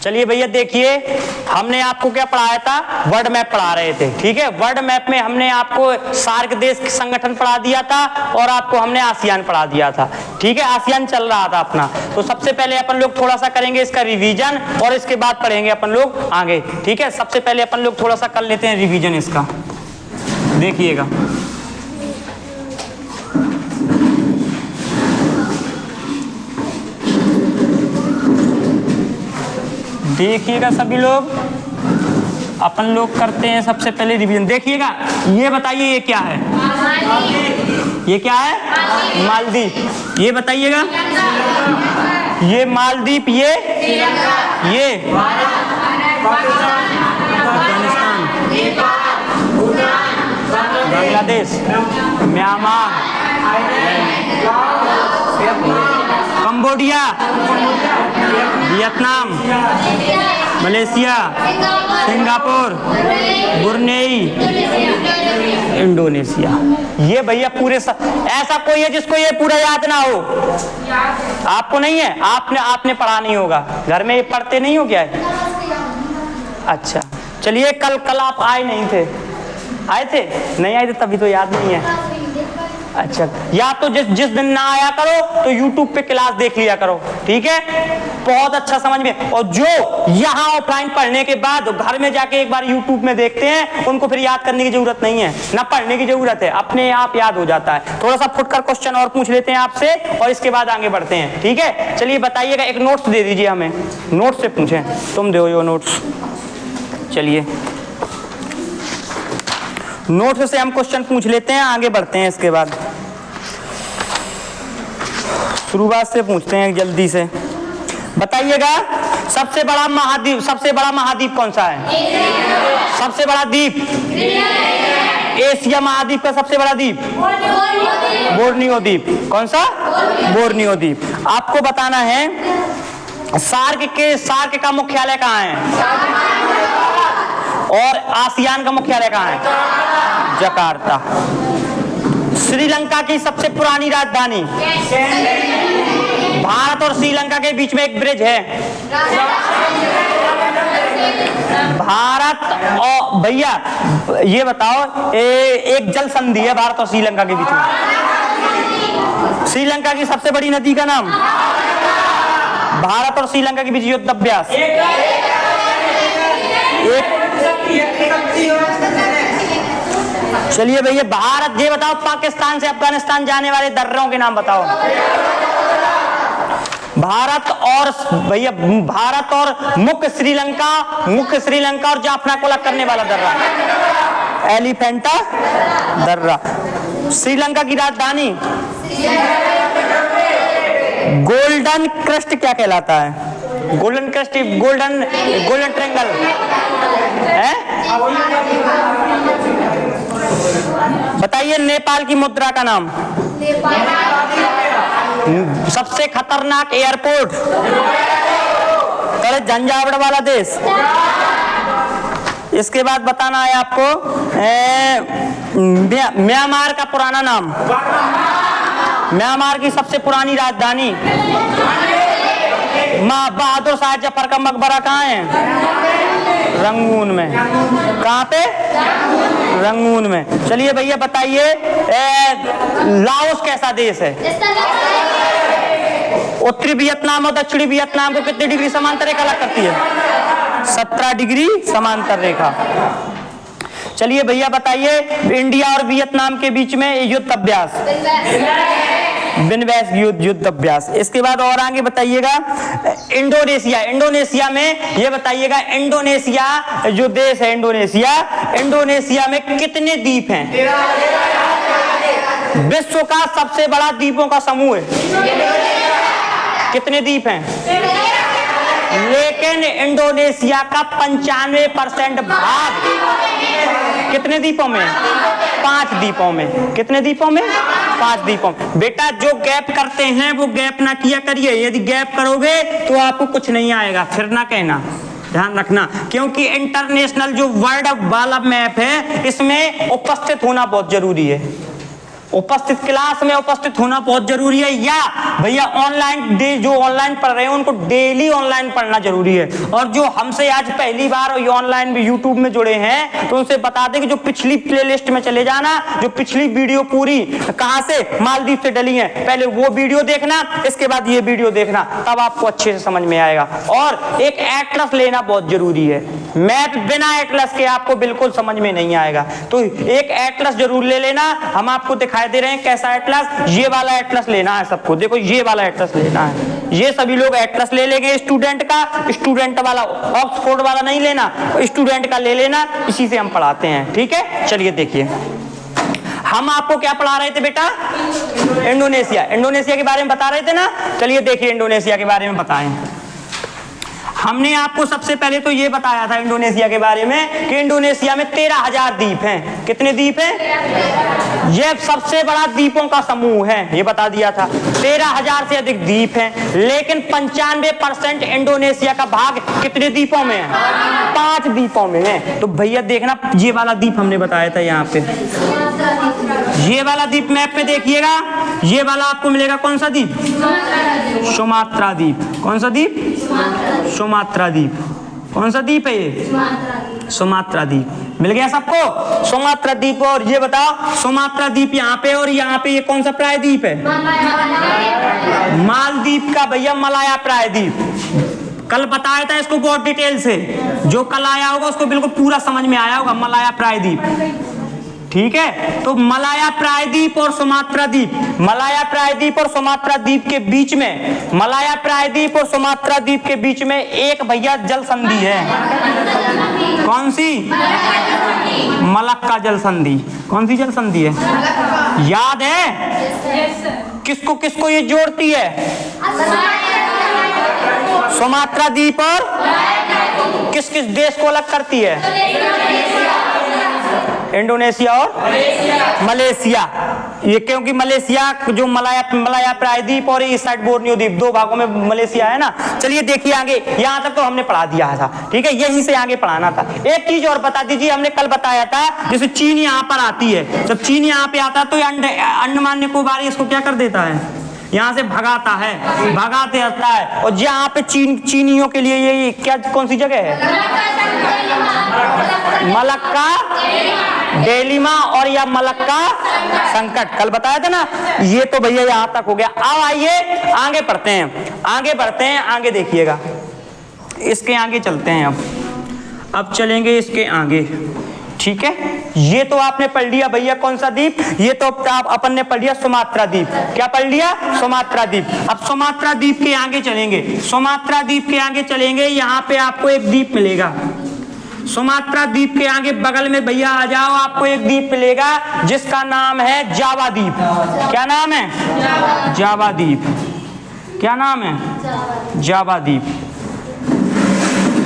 चलिए भैया देखिए, हमने आपको क्या पढ़ाया था, वर्ल्ड मैप पढ़ा रहे थे, ठीक है। वर्ल्ड मैप में हमने आपको सार्क देश संगठन पढ़ा दिया था और आपको हमने आसियान पढ़ा दिया था, ठीक है। आसियान चल रहा था अपना। तो सबसे पहले अपन लोग थोड़ा सा करेंगे इसका रिवीजन और इसके बाद पढ़ेंगे अपन लोग आगे, ठीक है। सबसे पहले अपन लोग थोड़ा सा कर लेते हैं रिवीजन इसका, देखिएगा। देखिएगा सभी लोग, अपन लोग करते हैं सबसे पहले रिवीजन। देखिएगा, ये बताइए ये क्या है, ये क्या है, मालदीव। ये बताइएगा, ये मालदीव, ये Afghanistan, Bangladesh, Myanmar, Cambodia, Vietnam, Malaysia, Singapore, Brunei, Indonesia. ये भैया पूरे ऐसा कोई है जिसको ये पूरा याद ना हो? आपको नहीं है? आपने पढ़ा नहीं होगा घर में, ये पढ़ते नहीं हो क्या है? अच्छा चलिए, कल आप आए नहीं थे? आए थे? नहीं आए थे तभी तो याद नहीं है। अच्छा, या तो जिस दिन ना आया करो तो YouTube पे क्लास देख लिया करो, ठीक है, बहुत अच्छा समझ में। और जो यहाँ ऑफलाइन पढ़ने के बाद घर में जाके एक बार YouTube में देखते हैं, उनको फिर याद करने की जरूरत नहीं है, ना पढ़ने की जरूरत है, अपने आप याद हो जाता है। थोड़ा सा फुटकर क्वेश्चन और पूछ लेते हैं आपसे और इसके बाद आगे बढ़ते हैं, ठीक है। चलिए बताइएगा, एक नोट्स दे दीजिए हमें, नोट्स से पूछें, तुम दो यो नोट्स। चलिए नोट्स से हम क्वेश्चन पूछ लेते हैं, आगे बढ़ते हैं। इसके बाद शुरुआत से पूछते हैं जल्दी से। बताइएगा, सबसे बड़ा महाद्वीप कौन सा है? सबसे बड़ा द्वीप, एशिया महाद्वीप का सबसे बड़ा द्वीप बोर्नियो द्वीप। कौन सा? बोर्नियो द्वीप। आपको बताना है सार्क का मुख्यालय कहाँ है और आसियान का मुख्यालय कहाँ है? जकार्ता। श्रीलंका की सबसे पुरानी राजधानी? भारत और श्रीलंका के बीच में एक ब्रिज है। भारत और भैया ये बताओ, एक जल संधि है भारत और श्रीलंका के बीच में। श्रीलंका की सबसे बड़ी नदी का नाम? भारत और श्रीलंका के बीच युद्ध अभ्यास। चलिए भैया, भारत, ये बताओ पाकिस्तान से अफगानिस्तान जाने वाले दर्रों के नाम बताओ। भारत और मुख्य श्रीलंका और जाफना को अलग करने वाला दर्रा, एलिफेंटा दर्रा। श्रीलंका की राजधानी? गोल्डन क्रस्ट क्या कहलाता है? गोल्डन क्रस्ट, गोल्डन ट्रायंगल है। बताइए नेपाल की मुद्रा का नाम? सबसे खतरनाक एयरपोर्ट? झंझावाड़ वाला देश। इसके बाद बताना है आपको म्यांमार का पुराना नाम? म्यांमार की सबसे पुरानी राजधानी? बहादुर शाह जफर का मकबरा कहाँ है? रंगून में। कहाँ पे? रंगून में। चलिए भैया बताइए, लाओस कैसा देश है? उत्तरी वियतनाम और दक्षिणी वियतनाम को कितनी डिग्री समांतर रेखा अलग करती है? 17 डिग्री समांतर रेखा। चलिए भैया बताइए, इंडिया और वियतनाम के बीच में युद्ध अभ्यास? विनवेस युद्ध अभ्यास। इसके बाद और आगे बताइएगा, इंडोनेशिया में ये बताइएगा, इंडोनेशिया जो देश है, इंडोनेशिया में कितने द्वीप हैं? विश्व का सबसे बड़ा द्वीपों का समूह है। कितने द्वीप हैं? लेकिन इंडोनेशिया का 95% भाग कितने द्वीपों में? 5 द्वीपों में। कितने द्वीपों में? 5 द्वीपों में। बेटा जो गैप करते हैं वो गैप ना किया करिए, यदि गैप करोगे तो आपको कुछ नहीं आएगा, फिर ना कहना, ध्यान रखना। क्योंकि इंटरनेशनल जो वर्ल्ड वाला मैप है, इसमें उपस्थित होना बहुत जरूरी है। उपस्थित, क्लास में उपस्थित होना बहुत जरूरी है, या भैया ऑनलाइन जो ऑनलाइन पढ़ रहे हैं उनको डेली ऑनलाइन पढ़ना जरूरी है। और जो हमसे आज पहली बार ये ऑनलाइन भी यूट्यूब में जुड़े हैं तो उनसे बता दें कि जो पिछली प्लेलिस्ट में चले जाना, जो पिछली वीडियो पूरी कहां से, मालदीव से डली है, पहले वो वीडियो देखना, इसके बाद ये वीडियो देखना, तब आपको अच्छे से समझ में आएगा। और एक एटलस लेना बहुत जरूरी है, मैप बिना एटलस के आपको बिल्कुल समझ में नहीं आएगा, तो एक एटलस जरूर ले लेना। हम आपको दिखाई दे रहे हैं कैसा एटलस, ये वाला एटलस लेना है सबको, देखो ये वाला एटलस लेना है, ये सभी लोग एटलस ले लेंगे। स्टूडेंट का, स्टूडेंट वाला, ऑक्सफोर्ड वाला नहीं लेना, स्टूडेंट का ले लेना, इसी से हम पढ़ाते हैं, ठीक है। चलिए देखिए, हम आपको क्या पढ़ा रहे थे बेटा, इंडोनेशिया, इंडोनेशिया के बारे में बता रहे थे ना। चलिए देखिए इंडोनेशिया के बारे में बताएं। हमने आपको सबसे पहले तो ये बताया था इंडोनेशिया के बारे में कि इंडोनेशिया में 13,000 द्वीप हैं। कितने द्वीप हैं? यह सबसे बड़ा द्वीपों का समूह है, ये बता दिया था। 13,000 से अधिक द्वीप हैं, लेकिन 95% इंडोनेशिया का भाग कितने द्वीपों में है? 5 द्वीपों में है। तो भैया देखना, ये वाला द्वीप हमने बताया था यहाँ पे, ये वाला द्वीप मैप पे देखिएगा, ये वाला आपको मिलेगा कौन सा द्वीप? सुमात्रा द्वीप। कौन सा द्वीप? सुमात्रा द्वीप। कौन सा द्वीप है ये? सुमात्रा द्वीप। मिल गया सबको सुमात्रा द्वीप। और ये बताओ, सुमात्रा द्वीप यहाँ पे, और यहाँ पे ये कौन सा प्रायद्वीप है? मालदीव का भैया मलाया प्रायद्वीप। कल बताया था इसको बहुत डिटेल से, जो कल आया होगा उसको बिल्कुल पूरा समझ में आया होगा, मलाया प्रायद्वीप, ठीक है। तो मलाया प्रायद्वीप और सुमात्रा द्वीप, मलाया प्रायद्वीप और सुमात्रा द्वीप के बीच में, मलाया प्रायद्वीप और सुमात्रा द्वीप के बीच में एक भैया जल संधि है। कौन सी? मलक्का जल संधि। कौन सी जल संधि है? याद है? किसको किसको ये जोड़ती है? सुमात्रा द्वीप और किस किस देश को अलग करती है? इंडोनेशिया और मलेशिया। ये क्योंकि मलेशिया जो मलाया प्रायद्वीप और इस साइड बोर्नियो द्वीप, 2 भागों में मलेशिया है ना। चलिए देखिए आगे, यहाँ तक तो हमने पढ़ा दिया था, ठीक है, यहीं से आगे पढ़ाना था। एक चीज और बता दीजिए, हमने कल बताया था जैसे चीन यहाँ पर आती है, जब चीन यहाँ पे आता है तो अंडमान निकोबार इसको क्या कर देता है? यहाँ से भगाता है, भगाते आता है। और जहाँ पे चीनियों के लिए ये क्या, कौन सी जगह है? मलक्का डेलिमा और या मलक्का संकट, कल बताया था ना। ये तो भैया यहाँ तक हो गया। अब आइए आगे पढ़ते हैं, आगे बढ़ते हैं, आगे देखिएगा, इसके आगे चलते हैं। अब चलेंगे इसके आगे, ठीक है। ये तो आपने पढ़ लिया भैया कौन सा द्वीप, ये तो आप अपन ने पढ़ लिया सुमात्रा द्वीप। क्या पढ़ लिया? सुमात्रा द्वीप। अब सुमात्रा द्वीप के आगे चलेंगे, सुमात्रा द्वीप के आगे चलेंगे, यहाँ पे आपको एक द्वीप मिलेगा। सुमात्रा द्वीप के आगे बगल में भैया आ जाओ, आपको एक द्वीप मिलेगा जिसका नाम है जावा द्वीप। क्या नाम है? जावा द्वीप। क्या नाम है? जावा द्वीप।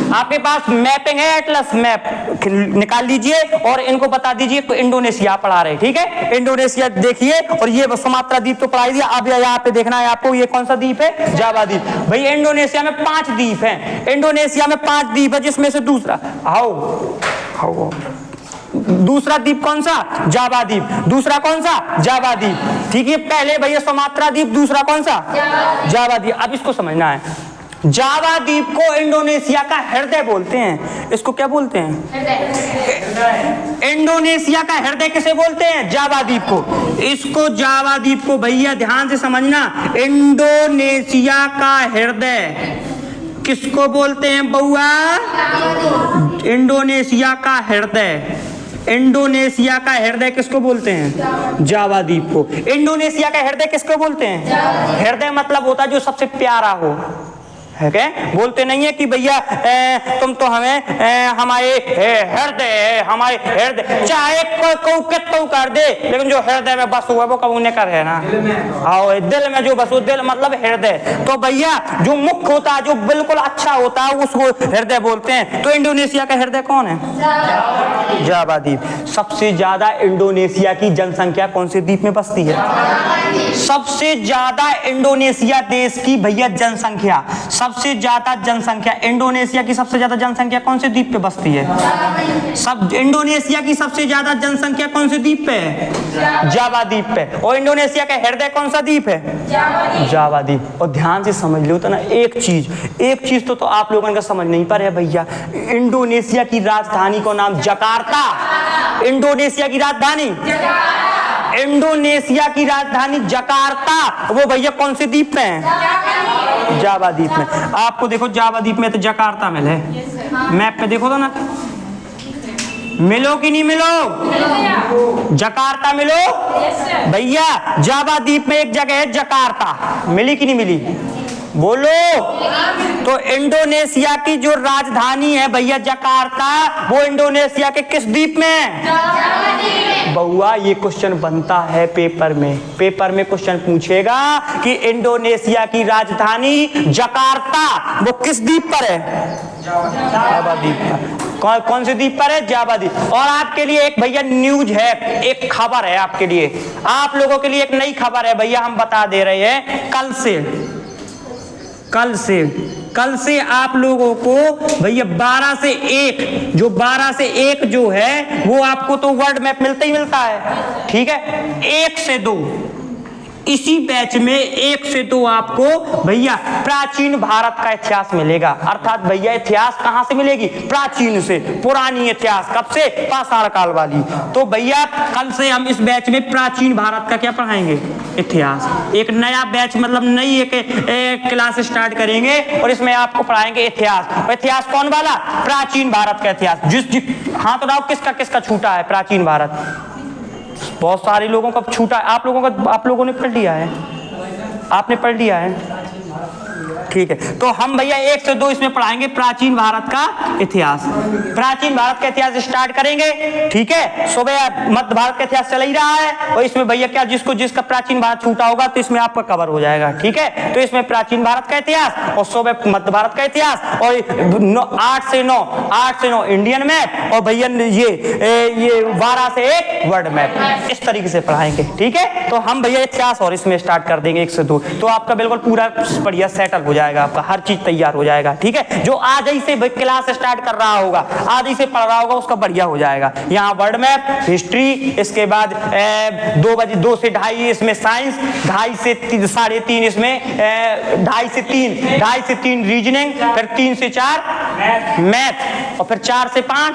आपके पास मैपिंग है, एटलस मैप निकाल लीजिए और इनको बता दीजिए इंडोनेशिया पढ़ा रहे, ठीक है। इंडोनेशिया देखिए, और ये सुमात्रा द्वीप तो पढ़ा दिया। अब यहाँ पे देखना है आपको, ये कौन सा द्वीप है? जावा द्वीप। भाई इंडोनेशिया में 5 द्वीप हैं, इंडोनेशिया में 5 द्वीप है, जिसमें से दूसरा आओ दूसरा द्वीप कौन सा? जावा द्वीप। दूसरा कौन सा? जावा द्वीप, ठीक है। पहले भैया सुमात्रा द्वीप, दूसरा कौन सा? जावा द्वीप। अब इसको समझना है, जावा द्वीप को इंडोनेशिया का हृदय बोलते हैं। इसको क्या बोलते हैं? इंडोनेशिया का हृदय किसे बोलते हैं? जावा द्वीप को। इसको जावा द्वीप को भैया ध्यान से समझना, इंडोनेशिया का हृदय किसको बोलते हैं बउआ? इंडोनेशिया का हृदय। इंडोनेशिया का हृदय किसको बोलते हैं? जावा द्वीप को। इंडोनेशिया का हृदय किसको बोलते हैं? हृदय मतलब होता है जो सबसे प्यारा हो, है क्या? बोलते नहीं है कि भैया तुम तो हमें हमारे हृदय, हमारे हृदय, चाहे कोई कितना कर दे, लेकिन जो हृदय में बस हुआ वो कबू ने कर है ना। आओ दिल में जो बसो, दिल मतलब हृदय। तो भैया जो मुख होता है, जो बिल्कुल अच्छा होता है, उसको हृदय बोलते हैं। तो इंडोनेशिया का हृदय कौन है? जावा द्वीप। सबसे ज्यादा इंडोनेशिया की जनसंख्या कौन से द्वीप में बसती है? सबसे ज्यादा इंडोनेशिया देश की भैया जनसंख्या सबसे ज्यादा जनसंख्या, इंडोनेशिया की सबसे ज्यादा जनसंख्या कौन से द्वीप पे बसती है? सब इंडोनेशिया की सबसे ज्यादा जनसंख्या कौन से द्वीप पे है? जावा द्वीप पे। और इंडोनेशिया का हृदय कौन सा द्वीप है? जावा द्वीप। और ध्यान से समझ लो तो ना एक चीज तो आप लोगों का समझ नहीं पा रहे भैया, इंडोनेशिया की राजधानी को नाम जकार्ता। इंडोनेशिया की राजधानी जकार्ता। वो भैया कौन से द्वीप में है? जावा द्वीप में। आपको देखो जावा द्वीप में तो जकार्ता मिल है, मैप पे देखो तो ना, मिलो कि नहीं मिलो? जकार्ता मिलो भैया। जावा द्वीप में एक जगह है जकार्ता, मिली कि नहीं मिली? बोलो। तो इंडोनेशिया की जो राजधानी है भैया जकार्ता, वो इंडोनेशिया के किस द्वीप में है? बउआ ये क्वेश्चन बनता है पेपर में क्वेश्चन पूछेगा कि इंडोनेशिया की राजधानी जकार्ता वो किस द्वीप पर है? जावा द्वीप पर। कौन से द्वीप पर है? जावा द्वीप। और आपके लिए एक भैया न्यूज है, एक खबर है आपके लिए, आप लोगों के लिए एक नई खबर है भैया, हम बता दे रहे हैं। कल से आप लोगों को भैया 12 से 1 जो है वो आपको तो वर्ल्ड मैप मिलता ही मिलता है, ठीक है। 1 से 2 इसी बैच में 1 से 2 आपको भैया प्राचीन भारत का इतिहास मिलेगा। अर्थात भैया इतिहास कहां से मिलेगी? प्राचीन से, पुरानी इतिहास। कब से? पाषाण काल वाली। तो भैया कल से हम इस बैच में प्राचीन भारत का क्या पढ़ाएंगे? इतिहास। एक नया बैच मतलब नई एक क्लास स्टार्ट करेंगे और इसमें आपको पढ़ाएंगे इतिहास। इतिहास कौन वाला? प्राचीन भारत का इतिहास। हाँ तो किसका छूटा है प्राचीन भारत? बहुत सारे लोगों का छूटा है। आप लोगों ने पढ़ लिया है, आपने पढ़ लिया है, ठीक है। तो हम भैया 1 से 2 इसमें पढ़ाएंगे प्राचीन भारत का इतिहास। प्राचीन भारत का इतिहास स्टार्ट करेंगे, ठीक है। सुबह मध्य भारत का इतिहास चल ही रहा है और इसमें भैया क्या जिसका प्राचीन भारत छूटा होगा तो इसमें आपका कवर हो जाएगा, ठीक है। तो इसमें प्राचीन भारत का इतिहास और सुबह मध्य भारत का इतिहास और 8 से 9 इंडियन मैप और भैया ये 12 से 1 वर्ल्ड मैप। इस तरीके से पढ़ाएंगे, ठीक है। तो हम भैया इतिहास और इसमें स्टार्ट कर देंगे 1 से 2, तो आपका बिल्कुल पूरा बढ़िया सेटल हो जाएगा, आपका हर चीज तैयार हो जाएगा, ठीक है। जो आज ही से क्लास स्टार्ट कर रहा होगा, आज ही से पढ़ रहा होगा, उसका बढ़िया हो जाएगा। यहाँ वर्ल्ड मैप, हिस्ट्री, इसके बाद 2 से 2:30 इसमें साइंस, 2:30 से 3:30 इसमें 2:30 से 3 रीजनिंग, फिर 3 से 4 मैथ और फिर 4 से 5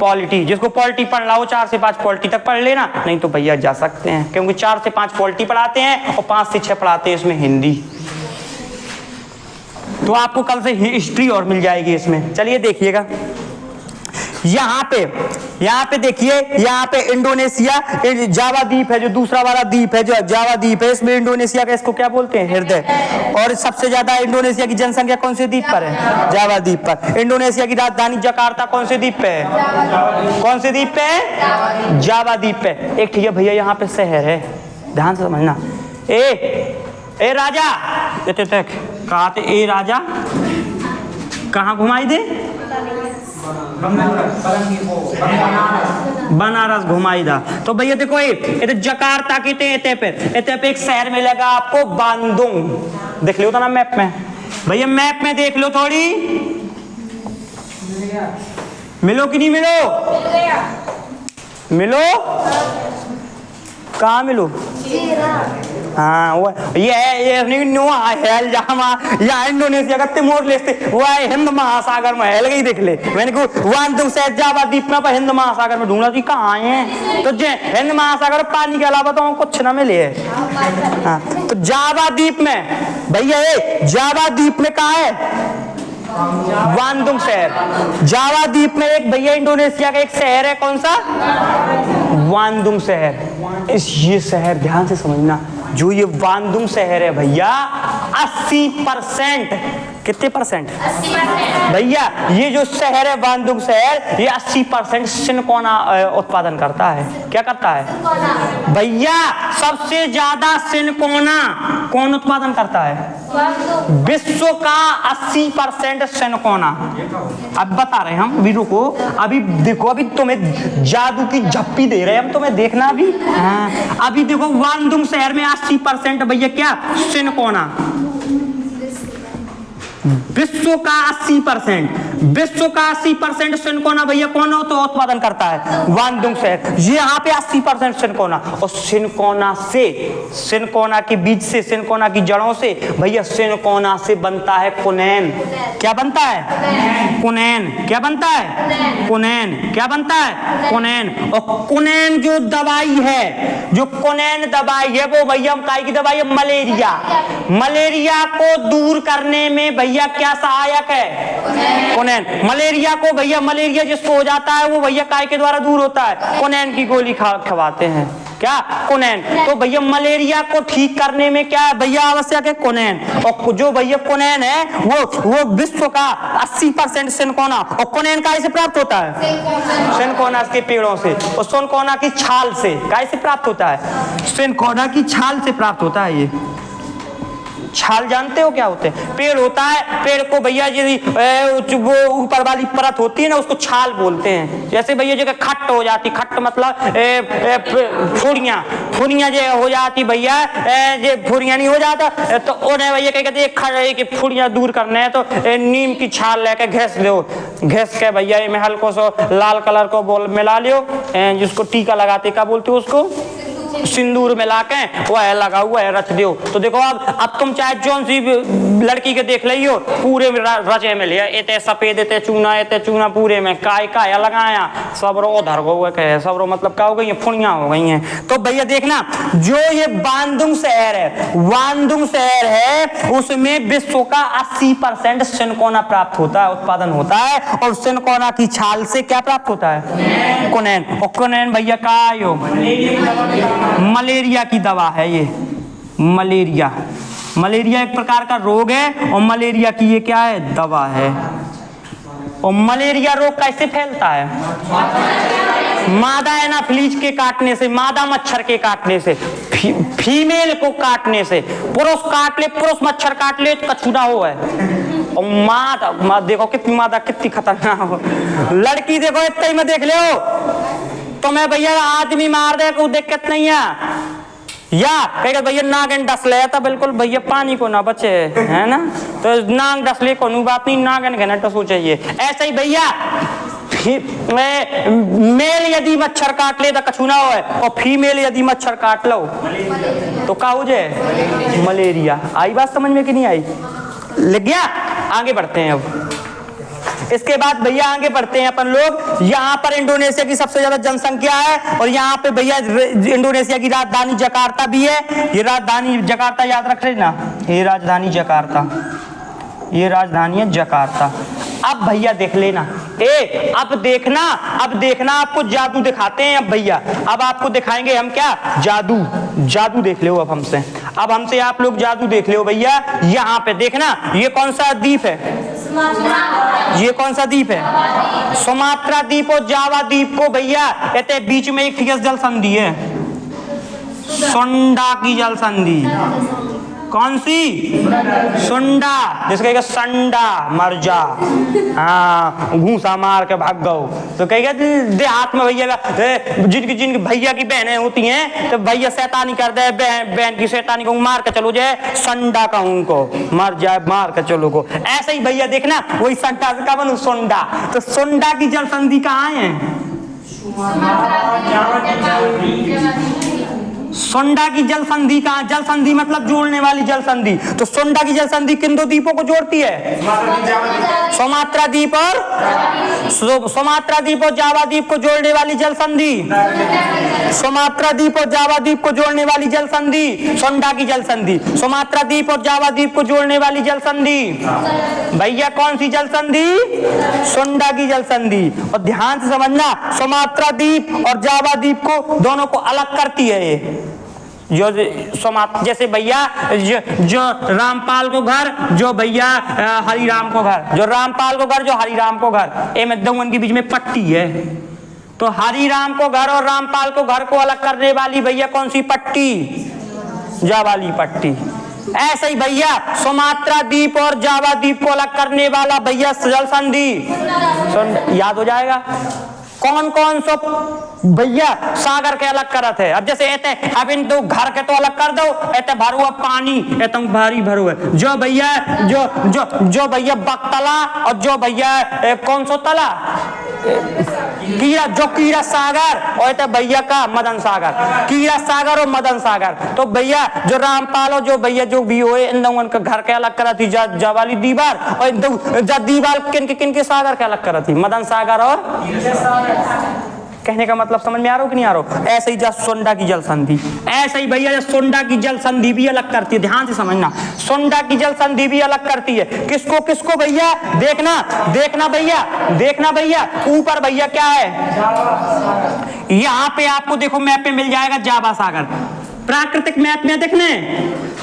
पॉलिटी। जिसको पॉलिटी पढ़ना हो 4 से 5 पॉलिटी तक पढ़ लेना, नहीं तो भैया जा सकते हैं, क्योंकि 4 से 5 पॉलिटी पढ़ाते हैं और 5 से 6 पढ़ाते हैं इसमें हिंदी। तो आपको कल से हिस्ट्री और मिल जाएगी इसमें। चलिए देखिएगा, यहाँ पे देखिए, यहाँ पे इंडोनेशिया जावा द्वीप है, जो दूसरा वाला द्वीप है, जो जावा द्वीप है, इसमें इंडोनेशिया का इसको क्या बोलते हैं? हृदय। और सबसे ज्यादा इंडोनेशिया की जनसंख्या कौन से द्वीप पर है? जावा द्वीप पर। इंडोनेशिया की राजधानी जकार्ता कौन से द्वीप पे है? कौन से द्वीप पे है? जावा द्वीप पे। एक ठीक है भैया, यहाँ पे शहर है, ध्यान से समझना। ए राजा, कहा थे ए राजा, कहाँ घुमाई दे? बनारस घुमाई दा। तो भैया देखो ये तो जकार्ता के एते पे एक शहर मिलेगा आपको, बांदुंग। देख लो तो ना मैप में भैया, मैप में देख लो थोड़ी, मिलो कि नहीं मिलो? कहाँ मिलो? हाँ वो ये इंडोनेशिया का तिमोर लेस्ते वो है हिंद महासागर में है, लगे देख ले। मैंने को वांदुंग से जावा द्वीप में हिंद महासागर में ढूंढा, कहाँ आए हैं? तो हिंद महासागर पानी के अलावा तो कुछ न मिले है। हाँ, तो जावा द्वीप में भैया, जावा द्वीप में कहाँ है? वांदुंग शहर। जावा द्वीप में एक भैया इंडोनेशिया का एक शहर है, कौन सा? वांदुंग शहर। ये शहर ध्यान से समझना, जो ये वांदुंग शहर है भैया, 80%, कितने परसेंट? 80% भैया। ये जो शहर है वांदुंग शहर, ये 80% सिनकोना उत्पादन करता है। क्या करता है भैया? सबसे ज्यादा सिनकोना कौन उत्पादन करता है? विश्व का 80% सिनकोना। अब बता रहे हम, अभी रुको, अभी देखो, अभी तुम्हें जादू की झप्पी दे रहे हैं हम, तुम्हें देखना भी। हाँ, अभी देखो वांदुंग शहर में 80% भैया क्या? सिनकोना। विश्व का 80%, विश्व का 80% सिनकोना भैया कौन हो तो उत्पादन करता है? वानडुंग शहर। ये यहाँ पे 80% सिनकोना, और सिनकोना से, सिनकोना के बीज से, सिनकोना की जड़ों से भैया, सिनकोना से बनता है कुनैन। क्या बनता है? कुनैन। क्या बनता है? कुनैन। क्या बनता है? कुनैन। और कुनैन जो दवाई है, जो कुनैन दवाई है, वो भैया काय की दवाई है? मलेरिया। मलेरिया को दूर करने में भैया क्या सहायक है? कुनैन। मलेरिया को भैया, मलेरिया जिसको हो जाता है वो भैया काय के द्वारा दूर होता है? कुनैन की गोली खवाते हैं। क्या? कुनैन। तो भैया मलेरिया को ठीक करने में क्या भैया आवश्यक है? कुनैन। और जो भैया कुनैन है वो विश्व का 80% सिनकोना, और कुनैन काय से प्राप्त होता है? सिनकोना के पेड़ों से, और सिनकोना की छाल से। काय से प्राप्त होता है? सिनकोना की छाल से प्राप्त होता है। ये छाल जानते हो क्या होते हैं? पेड़ होता है, पेड़ को भैया यदि वो ऊपर वाली परत होती है ना, उसको छाल बोलते हैं। जैसे भैया जगह खट्ट हो जाती, खट्ट मतलब फुड़ियाँ, फुड़ियाँ जो हो जाती भैया, जो फुड़ियाँ नहीं हो जाता तो उन्हें भैया क्या कहते हैं कि फुड़ियाँ दूर करने हैं तो नीम की छाल लेके घिस लो, घिस के भैया में हल्को सो लाल कलर को बोल मिला लियो, जिसको टीका लगाते क्या बोलते हो उसको? सिंदूर मिला के वह लगा हुआ है, रच दो। तो देखो अब तुम चाहे जौन सी लड़की के देख लियो, पूरे में रचे में लिया, इतने सफेद इतने चूना पूरे में काय लगाया, सब रो उधर गो कहे, सब रो मतलब क्या हो गई? फुड़ियां हो गई हैं। तो भैया देखना, जो ये वानडुंग शहर है, वानडुंग शहर है, उसमें विश्व का 80% सिनकोना प्राप्त होता है, उत्पादन होता है, और सिनकोना की छाल से क्या प्राप्त होता है? कुनैन। और कुनैन भैया का आयो मलेरिया की दवा है। ये मलेरिया, मलेरिया एक प्रकार का रोग है, और मलेरिया की ये क्या है? दवा है। और मलेरिया रोग कैसे फैलता है? मादा एनाफिलीज के काटने से, मादा मच्छर के काटने से, फीमेल को काटने से। पुरुष काट ले, पुरुष मच्छर काट ले तो कछुआ हो है। और मादा देखो कितनी, मादा कितनी खतरनाक हो। लड़की देखो इतना ही में देख ले हो तो मैं भैया आदमी मार दे, कोई दिक्कत नहीं है। या कहेगा भैया नागन डस ले था, बिल्कुल भैया पानी को ना बचे, है ना? तो नाग डस ले को बात नहीं, नागन के ना तो चाहिए। ऐसा ही भैया मेल यदि मच्छर काट ले तो कछुना हो है, और फीमेल यदि मच्छर काट लो तो क्या हो जाए? मलेरिया। आई बात समझ में कि नहीं आई? लग गया? आगे बढ़ते हैं अब। इसके बाद भैया आगे बढ़ते हैं अपन लोग। यहाँ पर इंडोनेशिया की सबसे ज्यादा जनसंख्या है, और यहाँ पे भैया इंडोनेशिया की राजधानी जकार्ता भी है। ये राजधानी जकार्ता याद रख लेना, ये राजधानी जकार्ता, ये राजधानी है जकार्ता। अब भैया देख लेना, अब देखना आपको जादू दिखाते हैं। अब भैया अब आपको दिखाएंगे हम क्या? जादू। जादू देख लो अब हमसे, अब हमसे आप लोग जादू देख लो भैया। यहाँ पे देखना, ये कौन सा द्वीप है? ये कौन सा द्वीप है? सुमात्रा द्वीप और जावा द्वीप को भैया कहते बीच में एक जल संधि है, सुंडा की जल संधि। कौन सी? सुंडा, जिसका संडा मर जा, हाँ घूसा मार के भाग गओ। तो कहेगा देहात में भैया जिनकी भैया की बहनें होती हैं तो भैया शैतानी कर दे, बहन की शैतानी को मार के चलो जाए, संडा कहूँ को मर जाए, मार के चलो को। ऐसे ही भैया देखना, वही संडा से का बनू सुंडा। तो सुंडा की जल संधि कहाँ है? सुंडा की जल संधि कहाँ? जल संधि मतलब जोड़ने वाली जल संधि। तो सुंडा की जल संधि किन दो द्वीपों को जोड़ती है? सुमात्रा द्वीप और सुमात्रा द्वीप और जावा द्वीप को जोड़ने वाली जल संधि। सुमात्रा द्वीप और जावा द्वीप को जोड़ने वाली जल संधि सुंडा की जल संधि। सुमात्रा द्वीप और जावा द्वीप को जोड़ने वाली जल संधि भैया कौन सी जल संधि? सुंडा की जल संधि। और ध्यान से समझना, सुमात्रा द्वीप और जावा द्वीप को दोनों को अलग करती है ये। जो जैसे भैया जो रामपाल को घर, जो भैया हरिराम को घर, जो रामपाल को घर, जो हरिराम को घर, दोनों के बीच में पट्टी है। तो हरिराम को घर और रामपाल को घर को अलग करने वाली भैया कौन सी पट्टी? जावाली पट्टी। ऐसे ही भैया सुमात्रा द्वीप और जावा द्वीप को अलग करने वाला भैया जल संधि। याद हो जाएगा। कौन कौन सो भैया सागर के अलग करत है। अब जैसे एते अब इन दो घर के तो अलग कर दो, एते भरू है पानी, एतम भारी भरू है जो भैया जो भैया बकतला और जो भैया कौन सो तला कीड़ा, जो कीड़ा सागर और एते भैया का मदन सागर, कीड़ा सागर और मदन सागर। तो भैया जो रामपाल जो भैया जो भी हो इन दोनों का घर के अलग करा थी, जा वाली दीवार और जा दीवार किन के सागर के अलग करा थी, मदन सागर और कहने का मतलब समझ में आ रहा हो कि नहीं आ रहा हो। ऐसे ही जा सोंडा की जल संधि, ऐसे ही भैया सोंडा की जल संधि भी अलग करती है, ध्यान से समझना। सोंडा की जल संधि भी अलग करती है, किसको किसको भैया, देखना भैया ऊपर भैया क्या है, यहाँ पे आपको देखो मैप पे मिल जाएगा जावा सागर, प्राकृतिक मैप में देखने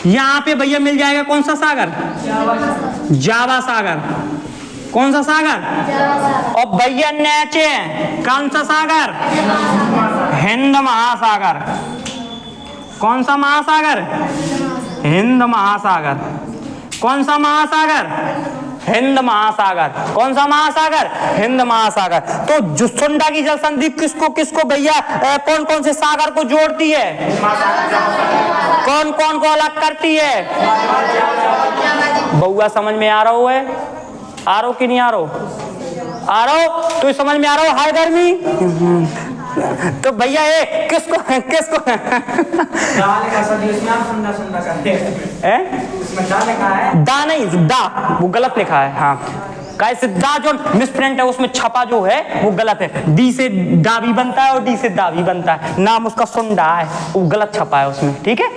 यहाँ पे भैया मिल जाएगा कौन सा सागर, जावा सागर। कौन सा सागर, और भैया नीचे कौन सा सागर, हिंद महासागर। कौन सा महासागर, हिंद महासागर। कौन सा महासागर, हिंद महासागर। कौन सा महासागर, हिंद महासागर। तो जो सोंडा की जल संधि किसको किसको भैया कौन कौन से सागर को जोड़ती है, कौन कौन को अलग करती है। बउआ समझ में आ रहा है, आ रहा हो कि नहीं आ रहा हो, तो समझ में आ रहा हो। हाय गर्मी तो भैया ये किसको दा नहीं, दा वो गलत लिखा है। हाँ कैसे दा जो मिसप्रिंट है उसमें छपा जो है वो गलत है, डी से दा भी बनता है और डी से दा भी बनता है, नाम उसका सोंडा है, वो गलत छपा है उसमें, ठीक है।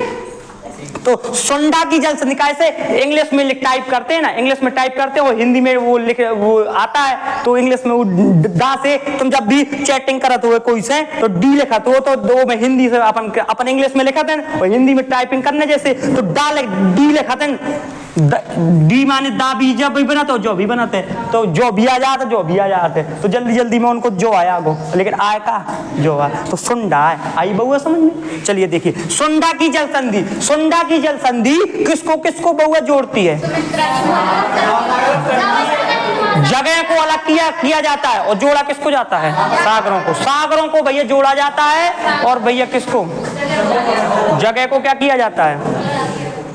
तो सोंडा की जल संधि कैसे इंग्लिश में टाइप करते हैं ना, इंग्लिश में टाइप करते हो, हिंदी में वो आता है, तो इंग्लिश में वो दा से तुम जब भी चैटिंग करते हो कोई से तो डी लिखा तो दो में हिंदी से अपन इंग्लिश में लिखा था और हिंदी में टाइपिंग करने जैसे तो डी लिखा था, डी माने दा भी जब भी बनाते हो जो भी बनाते तो जो भी आ जाते तो जल्दी में उनको जो आया गो, लेकिन आए का जो आया तो सुंडा है। आई बउआ समझ में। चलिए देखिए सुंडा की जल संधि, सुंडा की जल संधि किसको किसको बउआ जोड़ती है, जगह को अलग किया जाता है और जोड़ा किसको जाता है, सागरों को भैया जोड़ा जाता है और भैया किसको, जगह को क्या किया जाता है।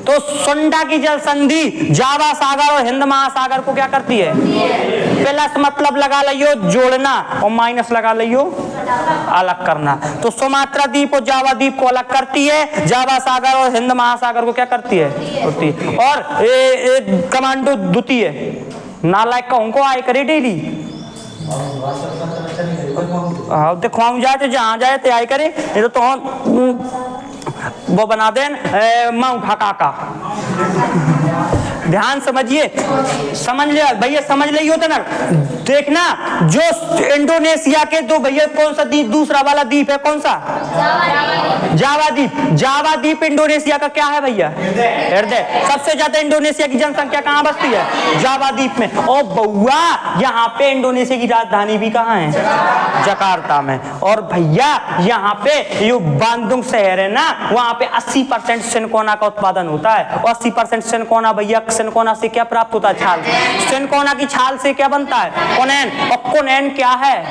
तो सुंडा की जल संधि जावा सागर और हिंद महासागर को क्या करती है, प्लस मतलब लगा लियो जोड़ना और माइनस लगा लियो अलग करना। तो सुमात्रा द्वीप और जावा द्वीप को अलग करती है, जावा सागर और हिंद महासागर को क्या करती है, और कमांडो द्वितीय नालायक का उनको आए करे डेली देखवाऊं जाए तो जहां जाए तो आए करे, ये तो वो बना देन माऊ खका का। ध्यान समझिए, समझ लिया भैया, समझ लियो होता ना। देखना जो इंडोनेशिया के दो भैया कौन सा द्वीप, दूसरा वाला द्वीप है कौन सा, जावा द्वीप। जावा द्वीप इंडोनेशिया का क्या है भैया, हृदय। सबसे ज्यादा इंडोनेशिया की जनसंख्या कहाँ बसती है, जावा द्वीप में। और बउआ यहाँ पे इंडोनेशिया की राजधानी भी कहाँ है, जकार्ता में। और भैया यहाँ पे यो बांदुंग शहर है ना, वहाँ पे 80% सिनकोना का उत्पादन होता है। 80% सिनकोना भैया, सिनकोना से क्या प्राप्त होता है, छाल। सिनकोना की छाल से क्या बनता है, कोनेन। और कोनेन क्या है,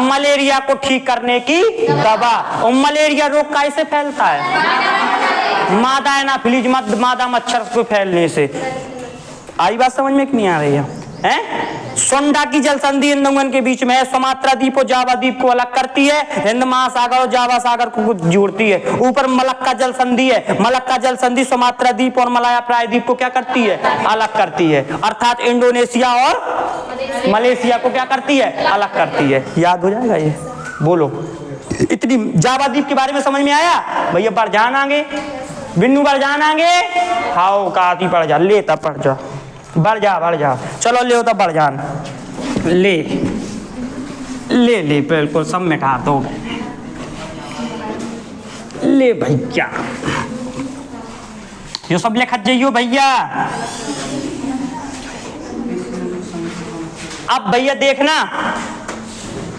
मलेरिया को ठीक करने की दवा। और मलेरिया रोग कैसे फैलता है, मादा एनाफिलीज, मादा मच्छर को फैलने से। आई बात समझ में कि नहीं आ रही है? सोंडा की जल संधि इन दोनों के बीच में है। सुमात्रा द्वीप और जावा द्वीप को अलग करती है, हिंद महासागर और जावा सागर को जोड़ती है। ऊपर मलक्का जल संधि है, मलक्का जल संधि सुमात्रा द्वीप और मलाया प्राय द्वीप को क्या करती है, अलग करती है। अर्थात इंडोनेशिया और मलेशिया को क्या करती है, अलग करती है। याद हो जाएगा ये, बोलो। इतनी जावा द्वीप के बारे में समझ में आया भैया। बरजान आगे बिन्नू, बरजान आगे हाओ काती पड़ जा, ले तब पड़ जा, बढ़ जा चलो ले होता बढ़ जान, ले बिल्कुल सब मिटा दो, ले भैया ये सब लिखत जाइयो भैया। अब भैया देखना,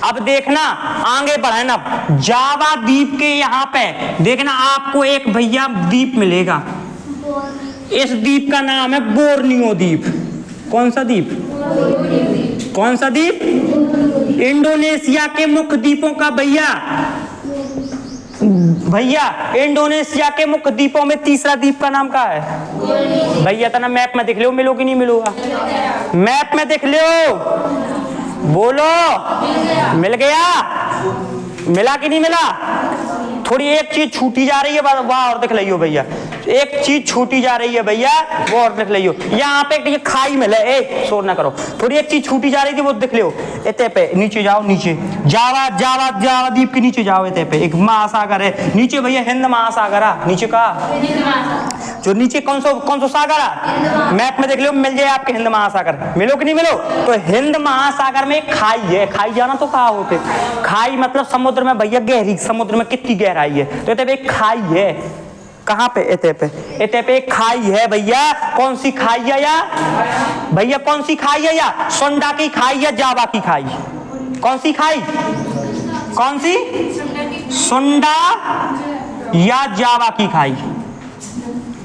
अब देखना आगे बढ़े ना। जावा द्वीप के यहाँ पे देखना आपको एक भैया द्वीप मिलेगा, इस द्वीप का नाम है बोर्नियो द्वीप। कौन सा द्वीप, कौन सा द्वीप, इंडोनेशिया के मुख्य द्वीपों का भैया इंडोनेशिया के मुख्य द्वीपों में तीसरा द्वीप का नाम क्या है भैया? तना मैप में देख लो, मिलो कि नहीं मिलूगा? मैप में देख लो, बोलो मिल गया? मिला कि नहीं मिला? थोड़ी एक चीज छूटी जा रही है, वह और देख लियो भैया। एक चीज छूटी जा रही है भैया, वो और देख लियो। यहाँ पे एक खाई में ले, शोर ना करो। थोड़ी एक चीज छूटी जा रही थी, वो देख लियो। इतने पे नीचे जाओ, नीचे जावा जावा जावा द्वीप के नीचे जाओ। इतने पे एक महासागर है नीचे भैया, हिंद महासागर है नीचे का। जो नीचे कौन सा सागर है? मैप में देख लो, मिल जाए आपके हिंद महासागर। मिलो कि नहीं मिलो? तो हिंद महासागर में एक खाई है। खाई जाना तो कहाँ होते? खाई मतलब समुद्र में भैया, गहरी समुद्र में कितनी गहराई है। तो इतने पे एक खाई है। कहाँ पे? इतने पे एक खाई है भैया। कौन सी खाई है या भैया? कौन सी खाई है या? सोंडा की खाई या जावा की खाई? कौन सी खाई? कौन सी? सोंडा या जावा की खाई?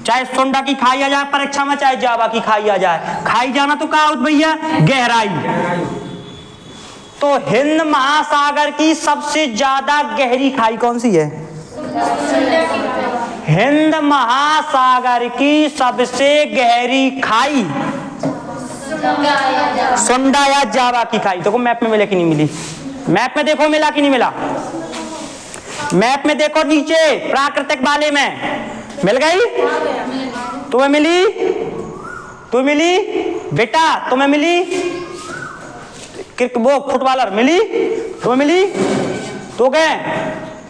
चाहे सोंडा की खाई आ जाए परीक्षा में, चाहे जावा की खाई आ जाए। खाई जाना तो कहा भैया, गहराई। तो हिंद महासागर की सबसे ज्यादा गहरी खाई कौन सी है? हिंद महासागर की सबसे गहरी खाई सोंडा या जावा की खाई। देखो मैप में मिले कि नहीं मिली? मैप में देखो मिला कि नहीं मिला? मैप में देखो नीचे प्राकृतिक वाले में मिल गई? तुम्हें मिली? तुम्हें मिली बेटा? तुम्हें मिली? वो फुटबॉलर मिली? तुम्हें मिली? तो गए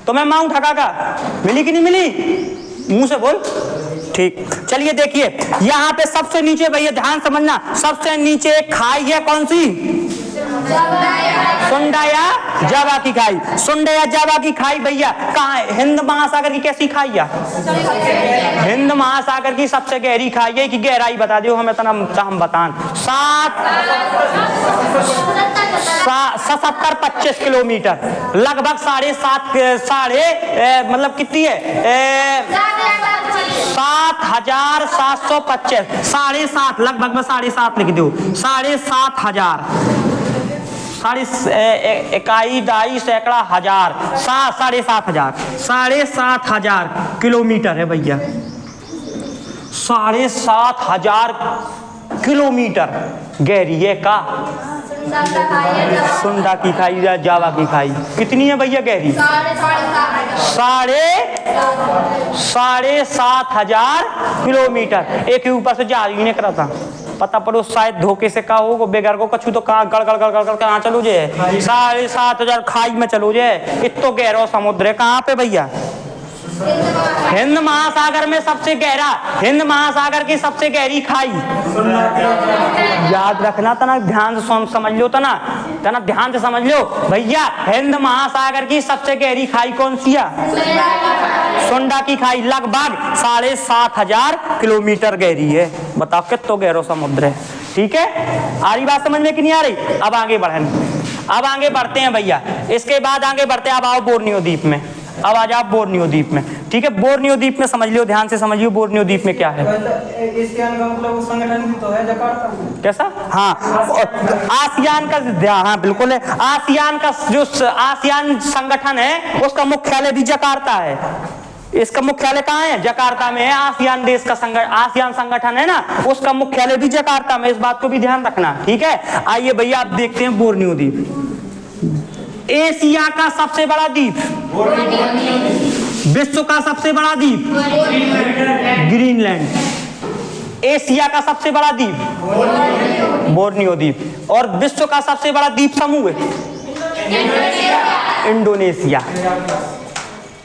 तुम्हें माउंट हका का मिली कि नहीं मिली? मुंह से बोल। ठीक, चलिए देखिए यहाँ पे सबसे नीचे भैया ध्यान समझना, सबसे नीचे खाई है कौन सी? सोंडा या जावा की खाई। सोंडा या जावा की खाई भैया कहाँ है? हिंद महासागर की कैसी खाई है? हिंद महासागर की सबसे गहरी खाई है। कि गहराई बता दो हमें, तना हम बतान। 70-25 किलोमीटर, लगभग 7.5 मतलब कितनी है? 7,725, 7.5 लगभग में 7.5 लिख दो। 7,500, 1 दाई सैकड़ा हजार, 7,500, 7,500 किलोमीटर है भैया। 7,500 किलोमीटर गहरी है का सोंडा की खाई या जावा की खाई। कितनी है भैया गहरी? 7,500 किलोमीटर। एक ही ऊपर से जहाज ही नहीं करा था, पता पड़ो शायद धोखे से कहा हो बेगर को कछु तो कहाँ गड़ कहाँ चलो जे 7,500 खाई में चलो जे। इतो गहरा समुद्र है कहाँ पे भैया? हिंद महासागर में सबसे गहरा, हिंद महासागर की सबसे गहरी खाई। याद रखना तना, ध्यान से समझ लो तना ध्यान से समझ लो भैया। हिंद महासागर की सबसे गहरी खाई कौन सी है? सोंडा की खाई, लगभग 7,500 किलोमीटर गहरी है। बताओ कितना गहरा समुद्र है। ठीक है, आ रही बात समझ में कि नहीं आ रही? अब आगे बढ़ते हैं भैया। इसके बाद आगे बढ़ते हैं, अब आओ बोर्नियो द्वीप में। अब आ जाओ बोर्नियो द्वीप में। ठीक है, बोर्नियो द्वीप में समझ लियो, ध्यान से समझ लियो बोर्नियो द्वीप में क्या है। एशियान का मतलब संगठन भी तो है जकार्ता। कैसा? हाँ, आसियान का, हाँ बिल्कुल है। आसियान का जो आसियान संगठन है उसका मुख्यालय भी जकार्ता है। इसका मुख्यालय कहाँ है? जकार्ता में है। आसियान देश का आसियान संगठन है ना, उसका मुख्यालय भी जकार्ता में। इस बात को भी ध्यान रखना। ठीक है, आइए भैया आप देखते हैं बोर्नियो द्वीप। एशिया का सबसे बड़ा द्वीप, विश्व का सबसे बड़ा द्वीप ग्रीनलैंड। एशिया का सबसे बड़ा द्वीप बोर्नियो द्वीप। और विश्व का सबसे बड़ा द्वीप समूह है इंडोनेशिया।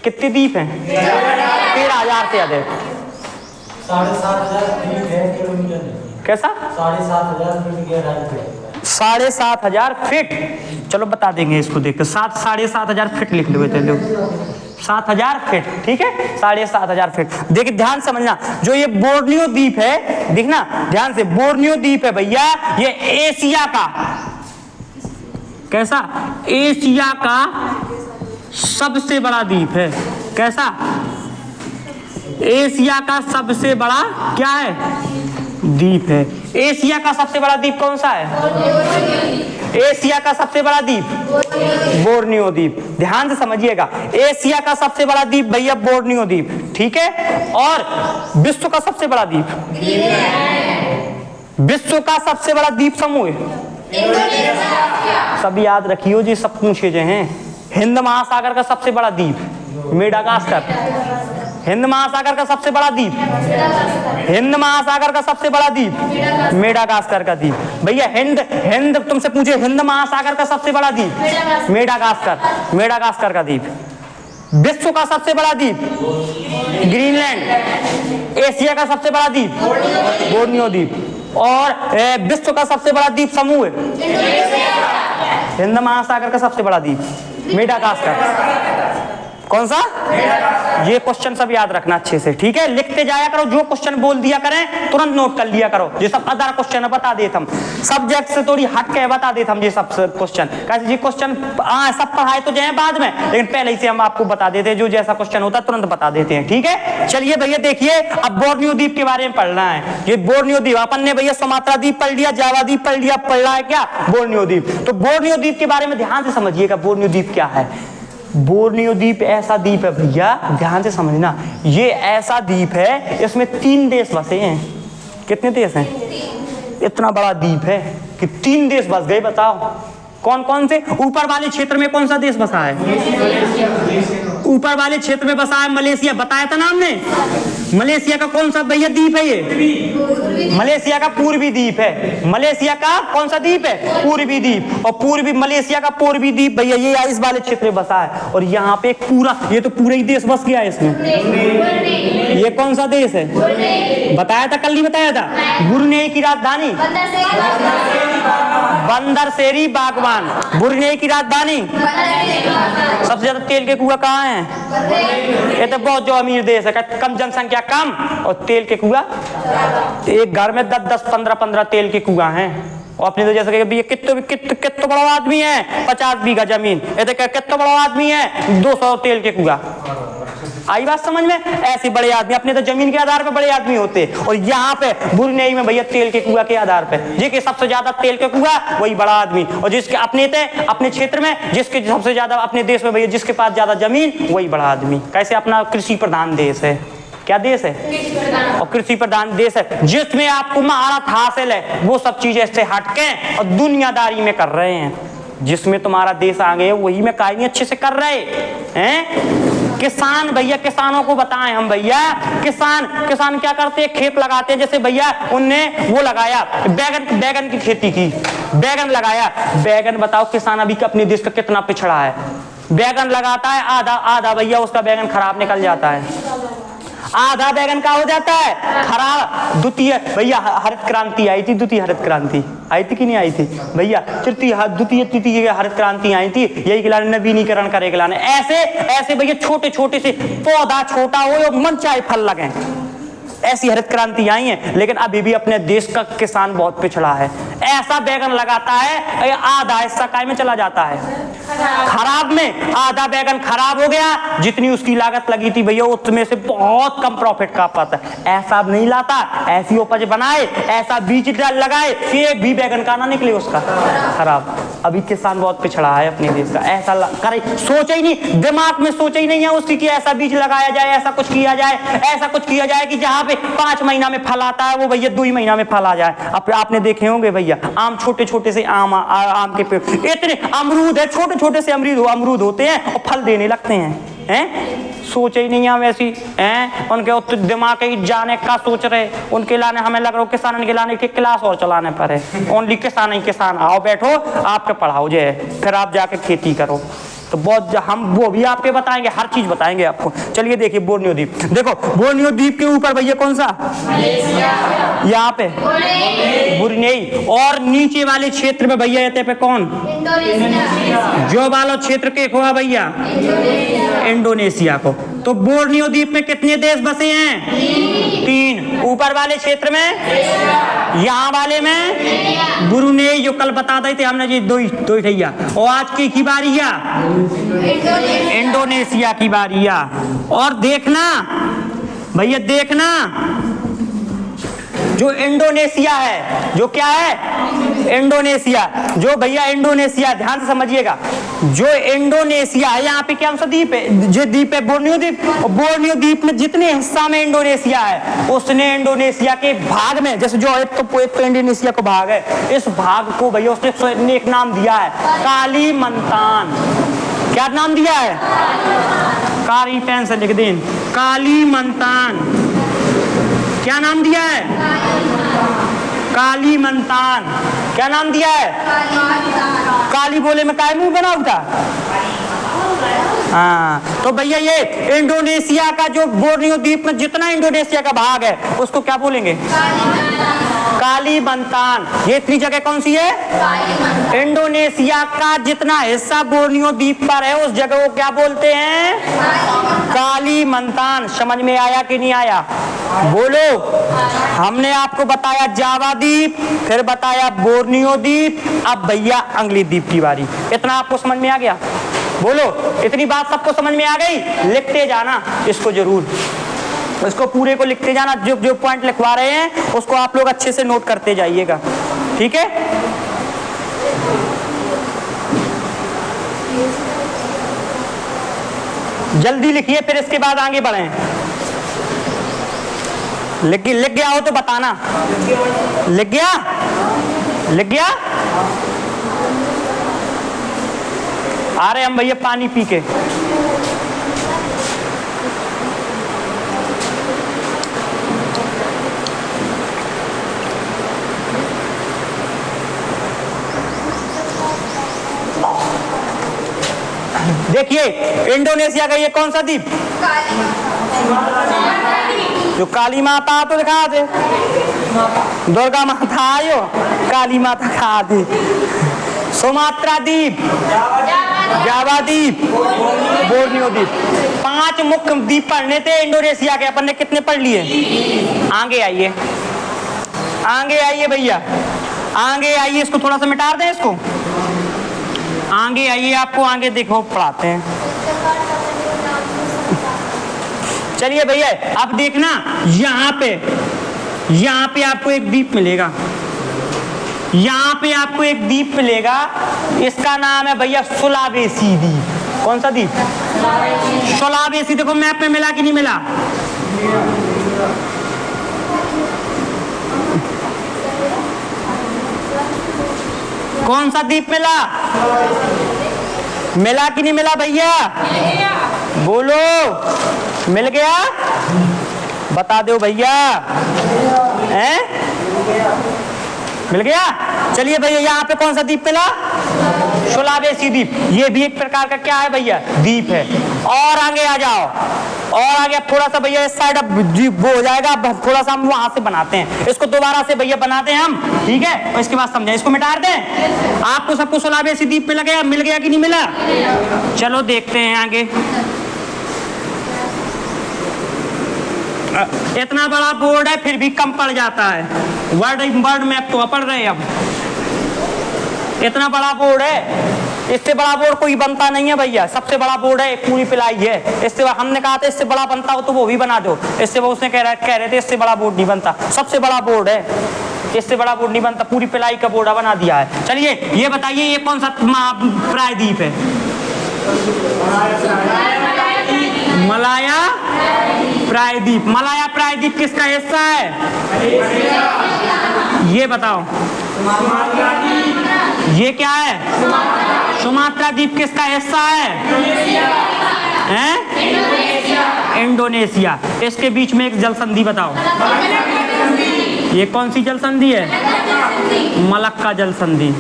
कितने द्वीप हैं? 13,000 से अधिक। 7,500 किलोमीटर। कैसा? 7,500 फीट। चलो बता देंगे इसको देखकर। 7,500 फीट लिख लो। 7,000 फीट। ठीक है, 7,500 फीट। देखिए ध्यान समझना, जो ये बोर्नियो द्वीप है, देखना ध्यान से, बोर्नियो द्वीप है भैया, ये एशिया का, कैसा? एशिया का सबसे बड़ा द्वीप है। कैसा? एशिया का सबसे बड़ा क्या है? द्वीप है। एशिया का सबसे बड़ा द्वीप कौन सा है? एशिया का सबसे बड़ा द्वीप बोर्नियो द्वीप। ध्यान से समझिएगा, एशिया का सबसे बड़ा द्वीप भैया बोर्नियो द्वीप, ठीक है। और विश्व का सबसे बड़ा द्वीप, विश्व का सबसे बड़ा द्वीप समूह सब याद रखियो जी, सब पूछे जो हैं। हिंद महासागर का सबसे बड़ा द्वीप मेडागास्कर, हिंद महासागर का सबसे बड़ा द्वीप, हिंद महासागर का सबसे बड़ा द्वीप मेडागास्कर का द्वीप। भैया हिंद तुमसे पूछे, हिंद महासागर का सबसे बड़ा द्वीप मेडागास्कर, मेडागास्कर का द्वीप। विश्व का सबसे बड़ा द्वीप ग्रीनलैंड, एशिया का सबसे बड़ा द्वीप बोर्नियो द्वीप, और विश्व का सबसे बड़ा द्वीप समूह हिंद महासागर का सबसे बड़ा द्वीप मेडागास्कर। कौन सा? ये क्वेश्चन सब याद रखना अच्छे से, ठीक है। लिखते जाया करो, जो क्वेश्चन बोल दिया करें तुरंत नोट कर लिया करो। ये सब अदर क्वेश्चन है, बता देता हम सब्जेक्ट से थोड़ी हट के बता देता हम ये सब क्वेश्चन। कैसे जी क्वेश्चन सब पढ़ाए तो जाए बाद में, लेकिन पहले ही से हम आपको बता देते हैं, जो जैसा क्वेश्चन होता है तुरंत बता देते हैं, ठीक है। चलिए भैया देखिए, अब बोर्नियो द्वीप के बारे में पढ़ना है। ये बोर्नियो द्वीप अपन ने भैया सुमात्रा द्वीप पढ़ लिया, जावा द्वीप पढ़ लिया, पढ़ रहा है क्या बोर्नियो द्वीप। तो बोर्नियो द्वीप के बारे में ध्यान से समझिएगा, बोर्नियो द्वीप क्या है। बोर्नियो द्वीप ऐसा द्वीप है भैया, ध्यान से समझना, ये ऐसा द्वीप है, इसमें 3 देश बसे हैं। कितने देश हैं? इतना बड़ा द्वीप है कि 3 देश बस गए। बताओ कौन कौन से? ऊपर वाले क्षेत्र में कौन सा देश बसा है? ऊपर वाले क्षेत्र में बसा है मलेशिया, बताया था ना हमने। मलेशिया का कौन सा भैया द्वीप है? ये मलेशिया का पूर्वी द्वीप है। मलेशिया का कौन सा द्वीप है? पूर्वी द्वीप। और पूर्वी मलेशिया का पूर्वी द्वीप भैया ये इस वाले क्षेत्र में बसा है। और यहाँ पे पूरा, ये तो पूरा ही देश बस गया है इसमें। ये कौन सा देश है? बताया था, कल नहीं बताया था? ब्रुनेई की राजधानी बंदरसेरी बागवान। ब्रुनेई की राजधानी, सबसे ज्यादा तेल के कुआं कहाँ है? ये तो बहुत जो अमीर देश है, कम जनसंख्या कम और तेल के कुआं। एक घर में 10-10, 15-15 तेल के कुआं हैं। और अपने तो जैसे कि कितना बड़ा आदमी है, 50 बीघा जमीन, ये तो कितना बड़ा आदमी है, 200 तेल के कुआं। आई बात समझ में? ऐसे बड़े आदमी अपने तो जमीन के आधार पे बड़े आदमी होते हैं, और यहाँ पे ब्रुनेई में भैया तेल के कुआं के आधार पे, जिसके सबसे ज्यादा तेल के कुआं वही बड़ा आदमी, और जिसके अपने क्षेत्र में जिसके सबसे ज्यादा, अपने देश में भैया जिसके पास ज्यादा जमीन वही बड़ा आदमी। कैसे? अपना कृषि प्रधान देश है। क्या देश है? और कृषि प्रधान देश है, जिसमें आपको महारत हासिल है, वो सब चीजें इससे हटके और दुनियादारी में कर रहे हैं। जिसमें तुम्हारा देश आगे है वही में काहे नहीं अच्छे से कर रहे हैं। किसान भैया, किसानों को बताएं हम भैया, किसान क्या करते हैं? खेत लगाते हैं। जैसे भैया उनने वो लगाया बैगन की खेती की, बैगन लगाया। बैगन बताओ किसान अभी अपने देश का कितना पिछड़ा है। बैगन लगाता है, आधा भैया उसका बैगन खराब निकल जाता है, आधा बैगन का हो जाता है खराब। द्वितीय भैया हरित क्रांति आई थी, द्वितीय हरित क्रांति आई थी कि नहीं आई थी भैया? तृतीय हरित क्रांति आई थी, यही के लाने नवीनीकरण करे के लाने। ऐसे भैया छोटे छोटे से पौधा छोटा हो मन चाहे फल लगे, ऐसी हरित क्रांति आई है। लेकिन अभी भी अपने देश का किसान बहुत पिछड़ा है। ऐसा बैगन लगाता है, आधा हिस्सा काय में चला जाता है? खराब में। आधा बैगन खराब हो गया, जितनी उसकी लागत लगी थी भैया उसमें से बहुत कम प्रॉफिट का पाता है। ऐसा नहीं लाता, ऐसी उपज बनाए, ऐसा बीज लगाए कि एक भी बैगन का ना निकले उसका खराब। अभी किसान बहुत पिछड़ा है अपने देश का। ऐसा करे, सोचा ही नहीं, दिमाग में सोचा ही नहीं है उसकी कि ऐसा बीज लगाया जाए, ऐसा कुछ किया जाए, ऐसा कुछ किया जाए कि जहाँ पे 5 महीना में फल आता है वो भैया 2 ही महीना में फल आ जाए। आपने देखे होंगे भैया आम, छोटे छोटे से आम के पेड़, इतने अमरूद है, छोटे छोटे से अमरूद होते हैं और फल देने लगते हैं। सोचे ही नहीं हम ऐसी हैं, उनके दिमाग ही जाने का सोच रहे। उनके लाने हमें लग रहा है किसान के लाने की क्लास और चलाने पड़े। ओनली किसान ही किसान, आओ बैठो आपके पढ़ाओ जे, फिर आप जाके खेती करो। तो बहुत हम वो भी आपके बताएंगे, हर चीज बताएंगे आपको। चलिए देखिए बोर्नियो द्वीप, देखो बोर्नियो द्वीप के ऊपर भैया कौन सा? यहाँ पे ब्रुनेई, और नीचे वाले क्षेत्र में भैया पे कौन? जो वाला क्षेत्र के हुआ भैया इंडोनेशिया को। तो बोर्नियो द्वीप में कितने देश बसे हैं? 3। ऊपर वाले क्षेत्र में, यहाँ वाले में ब्रुनेई, जो कल बता रहे थे हमने जी, दो ही ठैया। और आज की बारी है इंडोनेशिया की बारी है। और देखना भैया, देखना जो इंडोनेशिया है, जो क्या है इंडोनेशिया। जो भैया इंडोनेशिया, ध्यान से समझिएगा, जो इंडोनेशिया है यहाँ पे क्या सा द्वीप है, जो द्वीप है बोर्नियो द्वीप। और बोर्नियो द्वीप में जितने हिस्सा में इंडोनेशिया है, उसने इंडोनेशिया के भाग में, जैसे जो एक तो इंडोनेशिया का भाग है, इस भाग को भैया उसने एक नाम दिया है कालीमंतान। क्या नाम दिया है? काली पेन से लिख दें, कालीमंतान। क्या नाम दिया है? कालीमंतान। क्या नाम दिया है? काली बोले में काय मुंह बना उठा। हाँ, तो भैया ये इंडोनेशिया का जो बोर्नियो द्वीप में जितना इंडोनेशिया का भाग है, उसको क्या बोलेंगे? कालीमंतान। ये इतनी जगह कौन सी है? इंडोनेशिया का जितना हिस्सा बोर्नियो द्वीप पर है, उस जगह को क्या बोलते हैं? कालीमंतान। समझ में आया कि नहीं आया? बोलो। हमने आपको बताया जावा द्वीप, फिर बताया बोर्नियो द्वीप, अब भैया अगली द्वीप की बारी। इतना आपको समझ में आ गया? बोलो, इतनी बात सबको समझ में आ गई? लिखते जाना इसको जरूर, इसको पूरे को लिखते जाना। जो जो पॉइंट लिखवा रहे हैं उसको आप लोग अच्छे से नोट करते जाइएगा, ठीक है? जल्दी लिखिए, फिर इसके बाद आगे बढ़ें। लिख गया हो तो बताना। लिख गया? लिख गया? आ रहे हम भैया पानी पी के। देखिए इंडोनेशिया का ये कौन सा द्वीप? जो काली माता तो दिखा दे, दुर्गा माता आयो, काली माता खा दे। सुमात्रा द्वीप, जावा द्वीप, बोर्नियो द्वीप। 5 मुख्य द्वीप पढ़ने थे इंडोनेशिया के, अपन ने कितने पढ़ लिए? आगे आइए, आगे आइए भैया, आगे आइए। इसको थोड़ा सा मिटा दें, इसको आगे आइए, आपको आगे देखो पढ़ाते हैं। चलिए भैया, अब देखना यहाँ पे आपको एक द्वीप मिलेगा, यहाँ पे आपको एक द्वीप मिलेगा। इसका नाम है भैया सुलावेसी द्वीप। कौन सा द्वीप? सुलावेसी। देखो मैप में मिला कि नहीं मिला? कौन सा द्वीप मिला? मिला कि नहीं मिला भैया? बोलो, मिल गया? बता दो भैया, हैं? मिल गया? चलिए भैया, यहाँ पे कौन सा द्वीप मिला? सुलावेसी द्वीप। ये भी एक प्रकार का क्या है भैया? द्वीप है। और आगे आ जाओ, और आगे थोड़ा सा भैया इस साइड अब वो हो जाएगा, थोड़ा सा हम वहां से बनाते हैं, इसको दोबारा से भैया बनाते हैं हम, ठीक है? और इसके बाद समझें, इसको मिटा दें। आपको सबको सुलावेसी द्वीप मिल गया कि नहीं मिला? चलो देखते हैं आगे। इतना बड़ा बोर्ड है फिर भी कम पड़ जाता है। वर्ड मैप तो पढ़ रहे हैं अब। इतना बड़ा बोर्ड है, इससे बड़ा बोर्ड कोई बनता नहीं है भैया। सबसे बड़ा बोर्ड है, पूरी पिलाई है। इससे हमने कहा था इससे बड़ा बनता हो तो वो भी बना दो, इससे वो उसने कह रहे थे इससे बड़ा बोर्ड नहीं बनता। सबसे बड़ा बोर्ड है, इससे बड़ा बोर्ड नहीं बनता। पूरी पिलाई का बोर्ड बना दिया है। चलिए ये बताइए, ये कौन सा प्रायद्वीप है? मलाया प्रायद्वीप। मलाया प्रायद्वीप किसका हिस्सा है? ये बताओ, ये क्या है? सुमात्रा द्वीप किसका हिस्सा है? इंडोनेशिया। इसके बीच में एक जल संधि बताओ, ये कौन सी जल संधि है? मलक्का जल संधि।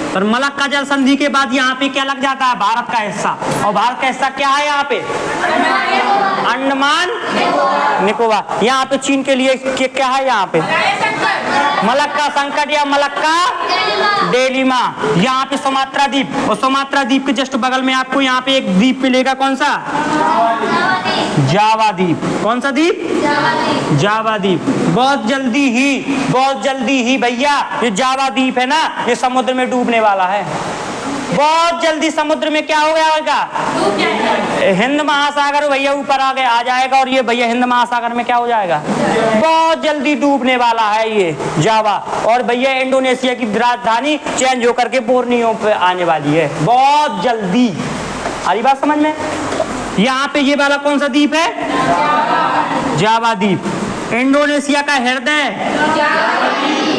और मलक्का जल संधि के बाद यहाँ पे क्या लग जाता है? भारत का हिस्सा। और भारत का हिस्सा क्या है यहाँ पे? अंडमान निकोबार। यहाँ पे चीन के लिए क्या है? यहाँ पे मलक्का संकट या मलक्का डेलिमा। यहाँ पे सुमात्रा द्वीप, और सुमात्रा द्वीप के जस्ट बगल में आपको यहाँ पे एक द्वीप मिलेगा। कौन सा? जावा द्वीप। कौन सा द्वीप? जावा द्वीप। बहुत जल्दी ही भैया ये जावा द्वीप है ना, ये समुद्र में डूबने वाला है। बहुत जल्दी समुद्र में क्या हो जाएगा? हिंद महासागर भैया ऊपर आ जाएगा और ये भैया हिंद महासागर में क्या हो जाएगा? बहुत जल्दी डूबने वाला है ये जावा। और भैया इंडोनेशिया की राजधानी चेंज होकर के बोर्नियो पे आने वाली है बहुत जल्दी। आ रही बात समझ में? यहाँ पे ये वाला कौन सा द्वीप है? जावा द्वीप। इंडोनेशिया का हृदय,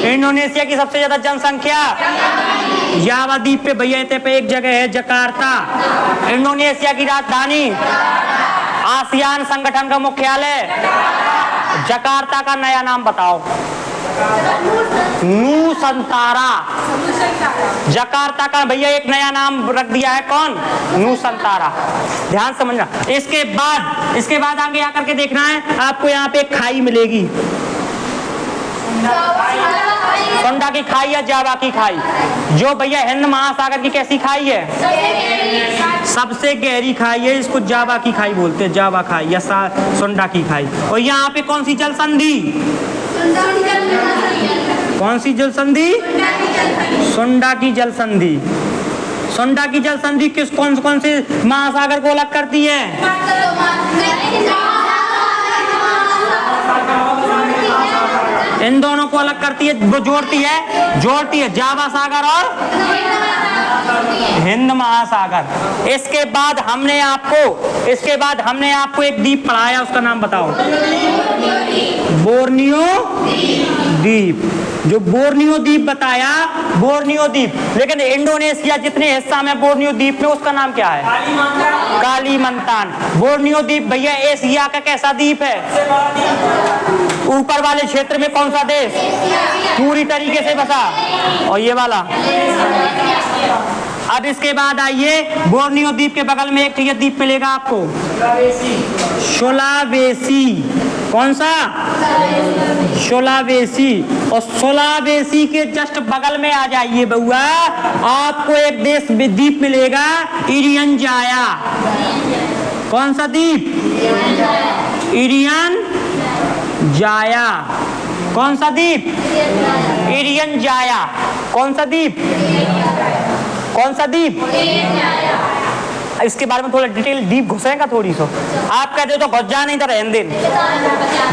इंडोनेशिया की सबसे ज्यादा जनसंख्या जावा द्वीप पे भैया पे एक जगह है जकार्ता। इंडोनेशिया की राजधानी, आसियान संगठन का मुख्यालय जकार्ता का नया नाम बताओ? नूसंतारा। जकार्ता का भैया एक नया नाम रख दिया है, कौन? नूसंतारा। ध्यान समझना। इसके बाद आगे आकर के देखना है आपको, यहाँ पे एक खाई मिलेगी, सोंडा की खाई या जावा की खाई, जो भैया हिंद महासागर की कैसी खाई है? सबसे गहरी खाई है, इसको जावा की खाई बोलते हैं, जावा खाई या सोंडा की खाई। और यहाँ पे कौन सी जल संधि? कौन सी जल संधि? सोंडा की जल संधि। सोंडा की जल संधि कौन से महासागर को अलग करती है? इन दोनों को अलग करती है, वो जोड़ती है जावा सागर और हिंद महासागर। इसके बाद हमने आपको एक द्वीप पढ़ाया, उसका नाम बताओ? बोर्नियो द्वीप। जो बोर्नियो द्वीप बताया, बोर्नियो द्वीप। लेकिन इंडोनेशिया जितने हिस्सा में बोर्नियो द्वीप में, उसका नाम क्या है? कालीमंतान। बोर्नियो द्वीप भैया एशिया का कैसा द्वीप है? ऊपर वाले क्षेत्र में कौन सा देश पूरी तरीके से बसा? और ये वाला। अब इसके बाद आइए, बोर्नियो द्वीप के बगल में एक ठीक द्वीप मिलेगा आपको, सुलावेसी। कौन सा? सुलावेसी। और सुलावेसी के जस्ट बगल में आ जाइए बउआ, आपको एक देश द्वीप मिलेगा, इरियन जाया। कौन सा द्वीप? इरियन जाया। कौन सा द्वीप? इरियन जाया। कौन सा द्वीप? कौन सा द्वीप? इसके बारे में थोड़ा डिटेल डीप घुसेगा थोड़ी सो। आप कहते हो तो घुस जा, नहीं तो रहने दें,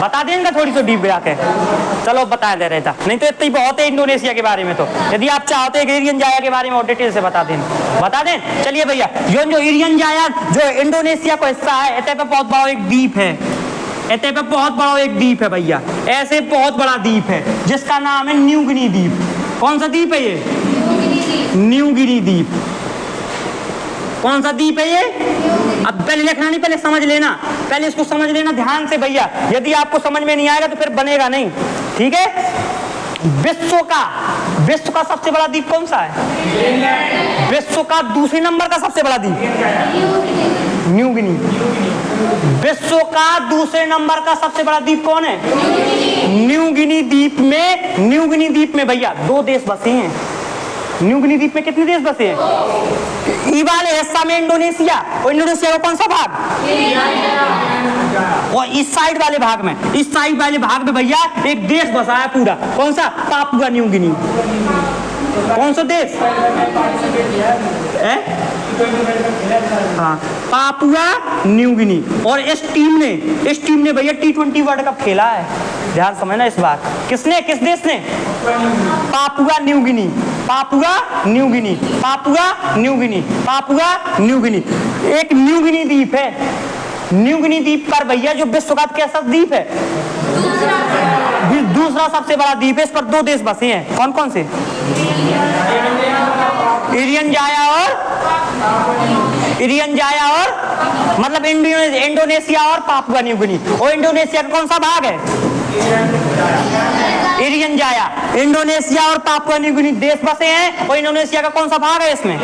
बता देंगे थोड़ी सो डीप जाके। चलो बता दे रहे था, नहीं तो इतनी बहुत है इंडोनेशिया के बारे में। तो यदि आप चाहते हैं इरियन जाया के बारे में और डिटेल से बता दें। चलिए भैया, जो इरियन जाया जो इंडोनेशिया का हिस्सा है, इतने पे बहुत बड़ा एक द्वीप है, इतने पे बहुत बड़ा एक द्वीप है भैया। ऐसे बहुत बड़ा द्वीप है जिसका नाम है न्यू गिनी द्वीप। कौन सा द्वीप है ये? न्यू गिनी द्वीप। कौन सा द्वीप है ये? अब पहले लिखना नहीं, पहले समझ लेना, पहले इसको समझ लेना ध्यान से भैया। यदि आपको समझ में नहीं आएगा तो फिर बनेगा नहीं, ठीक है? विश्व का सबसे बड़ा द्वीप कौन सा है? विश्व का दूसरे नंबर का सबसे बड़ा द्वीप न्यू गिनी। विश्व का दूसरे नंबर का सबसे बड़ा द्वीप कौन है? न्यू गिनी द्वीप में भैया 2 देश बसे हैं। न्यू गिनी द्वीप में कितने देश बसे हैं? ई वाले हिस्सा में इंडोनेशिया, और इंडोनेशिया का कौन सा भाग? और इस साइड वाले भाग में भैया एक देश बसा है पूरा। कौन सा? Papua New Guinea. कौन सा देश है? हाँ, पापुआ न्यू गिनी। और इस टीम ने भैया T20 वर्ल्ड कप खेला है। ध्यान समझना इस बात। किसने? किस देश ने? Papua New Guinea. एक न्यू गिनी द्वीप है। न्यू गिनी द्वीप पर भैया जो विश्व का कैसा द्वीप है? दूसरा सबसे बड़ा द्वीप है। इस पर 2 देश बसे हैं। कौन कौन से? इरियन जाया और मतलब इंडोनेशिया और पापुआ न्यू गिनी। और इंडोनेशिया का कौन सा भाग है? इरियन जाया। इंडोनेशिया और पापुआ न्यू गिनी देश बसे हैं, और इंडोनेशिया का कौन सा भाग है इसमें?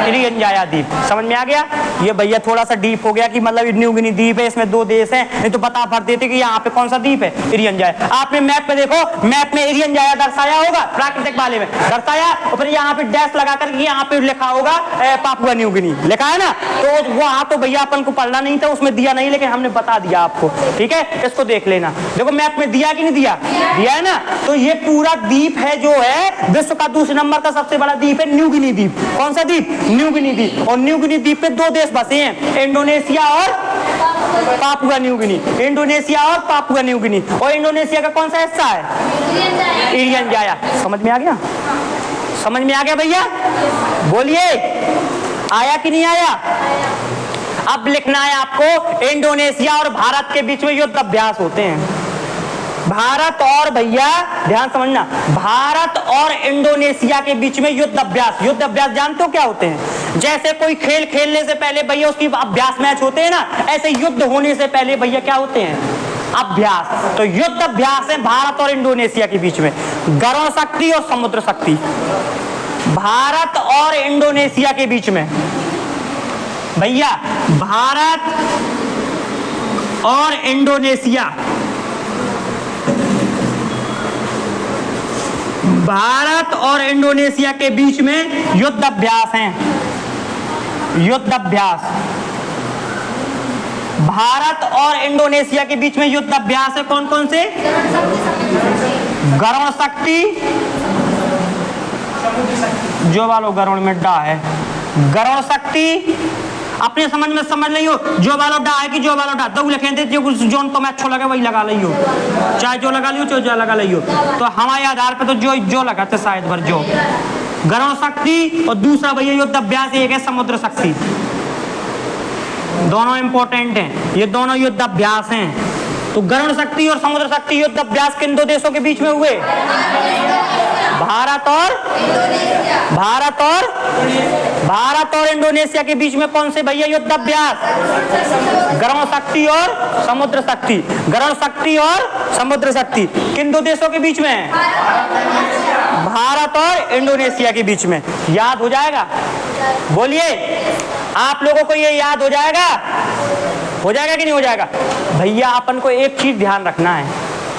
इरियन जाया द्वीप। समझ में आ गया? ये भैया थोड़ा सा डीप हो गया कि मतलब न्यू गिनी द्वीप है, इसमें 2 देश हैं, नहीं तो बता भर देते कि यहाँ पे कौन सा द्वीप है? इरियन जाया। आपने मैप पे देखो, मैप में इरियन जाया दर्शाया होगा, प्राकृतिक वाले में दर्शाया, और फिर यहाँ पे डैश लगा करके यहाँ पे लिखा होगा पापुआ न्यू गिनी, लिखा है ना? तो वो तो भैया अपन को पढ़ना नहीं था, उसमें दिया नहीं, लेकिन हमने बता दिया आपको, ठीक है? इसको देख लेना। देखो मैप में दिया कि नहीं दिया? दिया है ना? तो ये पूरा द्वीप है जो है विश्व का दूसरे नंबर का सबसे बड़ा द्वीप है न्यू गिनी द्वीप। कौन सा द्वीप? न्यू गिनी द्वीप। और न्यू गिनी द्वीप पे 2 देश बसे हैं, इंडोनेशिया और पापुआ न्यू गिनी। इंडोनेशिया और पापुआ न्यू गिनी। और इंडोनेशिया का कौन सा हिस्सा है? ईरियन जाया। समझ में आ गया? समझ में आ गया भैया? बोलिए, आया कि नहीं आया? अब लिखना है आपको, इंडोनेशिया और भारत के बीच में युद्ध अभ्यास होते हैं। भारत और, भैया ध्यान समझना, भारत और इंडोनेशिया के बीच में युद्ध अभ्यास। युद्ध अभ्यास जानते हो क्या होते हैं? जैसे कोई खेल खेलने से पहले भैया उसकी अभ्यास मैच होते हैं ना, ऐसे युद्ध होने से पहले भैया क्या होते हैं? अभ्यास। तो युद्ध अभ्यास है भारत और इंडोनेशिया के बीच में, गरुण शक्ति और समुद्र शक्ति। भारत और इंडोनेशिया के बीच में भैया, भारत और इंडोनेशिया, भारत और इंडोनेशिया के बीच में युद्ध अभ्यास हैं। युद्ध अभ्यास, भारत और इंडोनेशिया के बीच में युद्ध अभ्यास है। कौन कौन से? गरुण शक्ति, जो वालों गरुण में डा है, गरुण शक्ति अपने समझ में समझ लियो। जो वालों डा है कि जो वालों डा, दो लिखे थे जो जोन तो मैं अच्छा लगे वही लगा लियो, चाहे जो लगा लियो चाहे जो लगा लियो। तो हमारे आधार पे तो जो लगाते शायद भर जो गरुण शक्ति। और दूसरा भैया युद्ध अभ्यास एक है समुद्र शक्ति। दोनों इंपॉर्टेंट हैं, ये दोनों युद्ध अभ्यास हैं। तो गरुण शक्ति और समुद्र शक्ति युद्ध अभ्यास किन 2 देशों के बीच में हुए? भारत और इंडोनेशिया के बीच में कौन से भैया युद्ध अभ्यास? गरुण शक्ति और समुद्र शक्ति। गरुण शक्ति और समुद्र शक्ति किन 2 देशों के बीच में है? भारत और इंडोनेशिया के बीच में। याद हो जाएगा? बोलिए, आप लोगों को ये याद हो जाएगा? हो जाएगा कि नहीं हो जाएगा? भैया अपन को एक चीज ध्यान रखना है,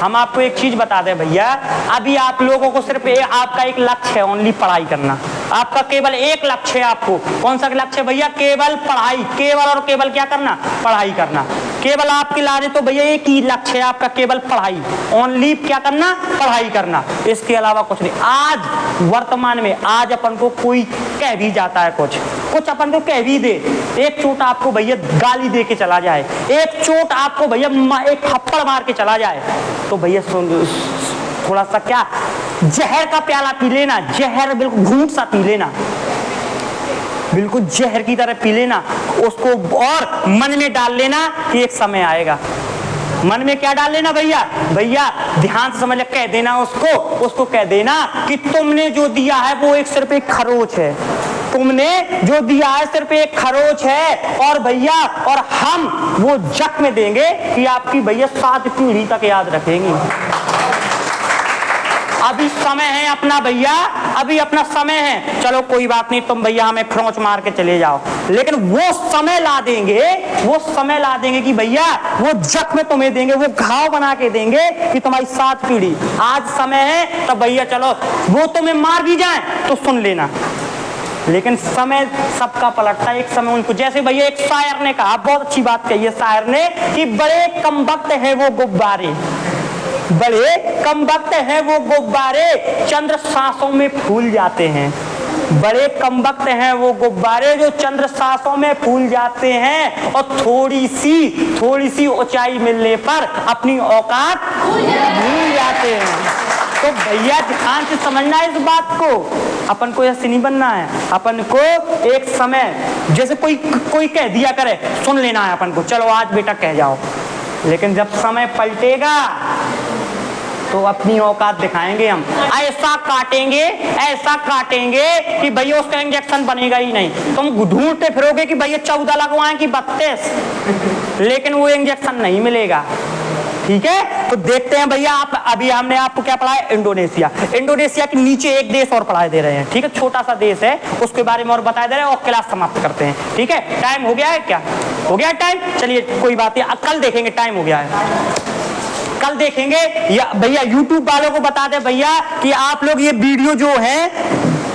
हम आपको एक चीज बता दें भैया, अभी आप लोगों को सिर्फ आपका एक लक्ष्य है, ओनली पढ़ाई करना। आपका केवल एक लक्ष्य है। आपको कौन सा लक्ष्य है भैया? केवल पढ़ाई, केवल और केवल क्या करना? पढ़ाई करना। केवल आपके लाने तो भैया एक ही लक्ष्य है आपका, केवल पढ़ाई, ओनली क्या करना? पढ़ाई करना, इसके अलावा कुछ नहीं। आज वर्तमान में आज अपन को कोई कह भी जाता है, कुछ अपन को कह भी दे, एक चोट आपको भैया गाली दे के चला जाए, एक चोट आपको भैया एक थप्पड़ मार के चला जाए, तो भैया थोड़ा सा क्या जहर का प्याला पी लेना, जहर बिल्कुल घूंट सा पी लेना, बिल्कुल जहर की तरह पी लेना उसको, और मन में डाल लेना कि एक समय आएगा। मन में क्या डाल लेना भैया? भैया ध्यान से समझ, कह देना उसको कह देना कि तुमने जो दिया है वो एक सिर्फ एक खरोच है, तुमने जो दिया है सिर्फ एक खरोच है, और भैया और हम वो जख्म देंगे कि आपकी भैया 7 पीढ़ी तक याद रखेंगी। अभी समय है अपना भैया, अभी अपना समय है। चलो कोई बात नहीं, तुम भैया हमें खरोंच मार के चले जाओ, लेकिन वो समय ला देंगे कि भैया वो जख्म तुम्हें देंगे, वो घाव बना के देंगे कि तुम्हारी 7 पीढ़ी। आज समय है तो भैया चलो वो तुम्हें मार भी जाए तो सुन लेना, लेकिन समय सबका पलटता है। एक समय उनको, जैसे भैया एक शायर ने कहा, बहुत अच्छी बात कही है शायर ने, कि बड़े कम वक्त है वो गुब्बारे, बड़े कम वक्त है वो गुब्बारे, चंद्र सांसों में फूल जाते हैं। बड़े कम वक्त हैं वो गुब्बारे जो चंद्र सांसों में फूल जाते हैं, और थोड़ी सी ऊंचाई मिलने पर अपनी औकात भूल जाते हैं। तो भैया ध्यान से समझना है इस बात को, अपन को ऐसे नहीं बनना है। अपन को एक समय, जैसे कोई कह दिया करे, सुन लेना है अपन को, चलो आज बेटा कह जाओ, लेकिन जब समय पलटेगा तो अपनी औकात दिखाएंगे हम। ऐसा काटेंगे कि भैया उसका इंजेक्शन बनेगा ही नहीं। तुम ढूंढते फिरोगे कि भैया 14 लगवाएं कि 32, लेकिन वो इंजेक्शन नहीं मिलेगा। ठीक है, तो देखते हैं भैया। आप अभी हमने आपको क्या पढ़ाया? इंडोनेशिया के नीचे एक देश और पढ़ाए दे रहे हैं। ठीक है, छोटा सा देश है, उसके बारे में और बताया दे रहे हैं, और क्लास समाप्त करते हैं। ठीक है, टाइम हो गया है क्या? हो गया टाइम? चलिए कोई बात नहीं, कल देखेंगे, टाइम हो गया है, कल देखेंगे। या भैया यूट्यूब वालों को बता दे भैया कि आप लोग ये वीडियो जो है,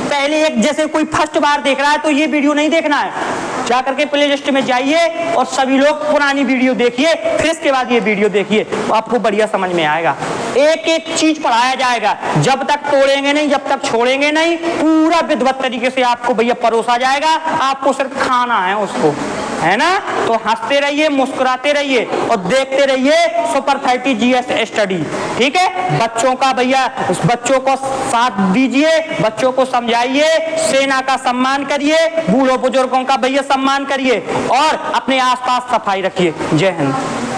पहले एक, जैसे कोई फर्स्ट बार देख रहा है तो ये वीडियो नहीं देखना है, जाकर के प्ले लिस्ट में जाइए और सभी लोग पुरानी वीडियो देखिए, फिर इसके बाद ये वीडियो देखिए, आपको बढ़िया समझ में आएगा। एक एक चीज पढ़ाया जाएगा, जब तक तोड़ेंगे नहीं, जब तक छोड़ेंगे नहीं, पूरा विधिवत तरीके से आपको भैया परोसा जाएगा। आपको सिर्फ खाना है उसको, है ना। तो हंसते रहिए, मुस्कुराते रहिए और देखते रहिए सुपर 30 GS स्टडी। ठीक है, बच्चों का भैया, बच्चों को साथ दीजिए, बच्चों को समझाइए, सेना का सम्मान करिए, बूढ़ों बुजुर्गों का भैया सम्मान करिए और अपने आसपास सफाई रखिए। जय हिंद।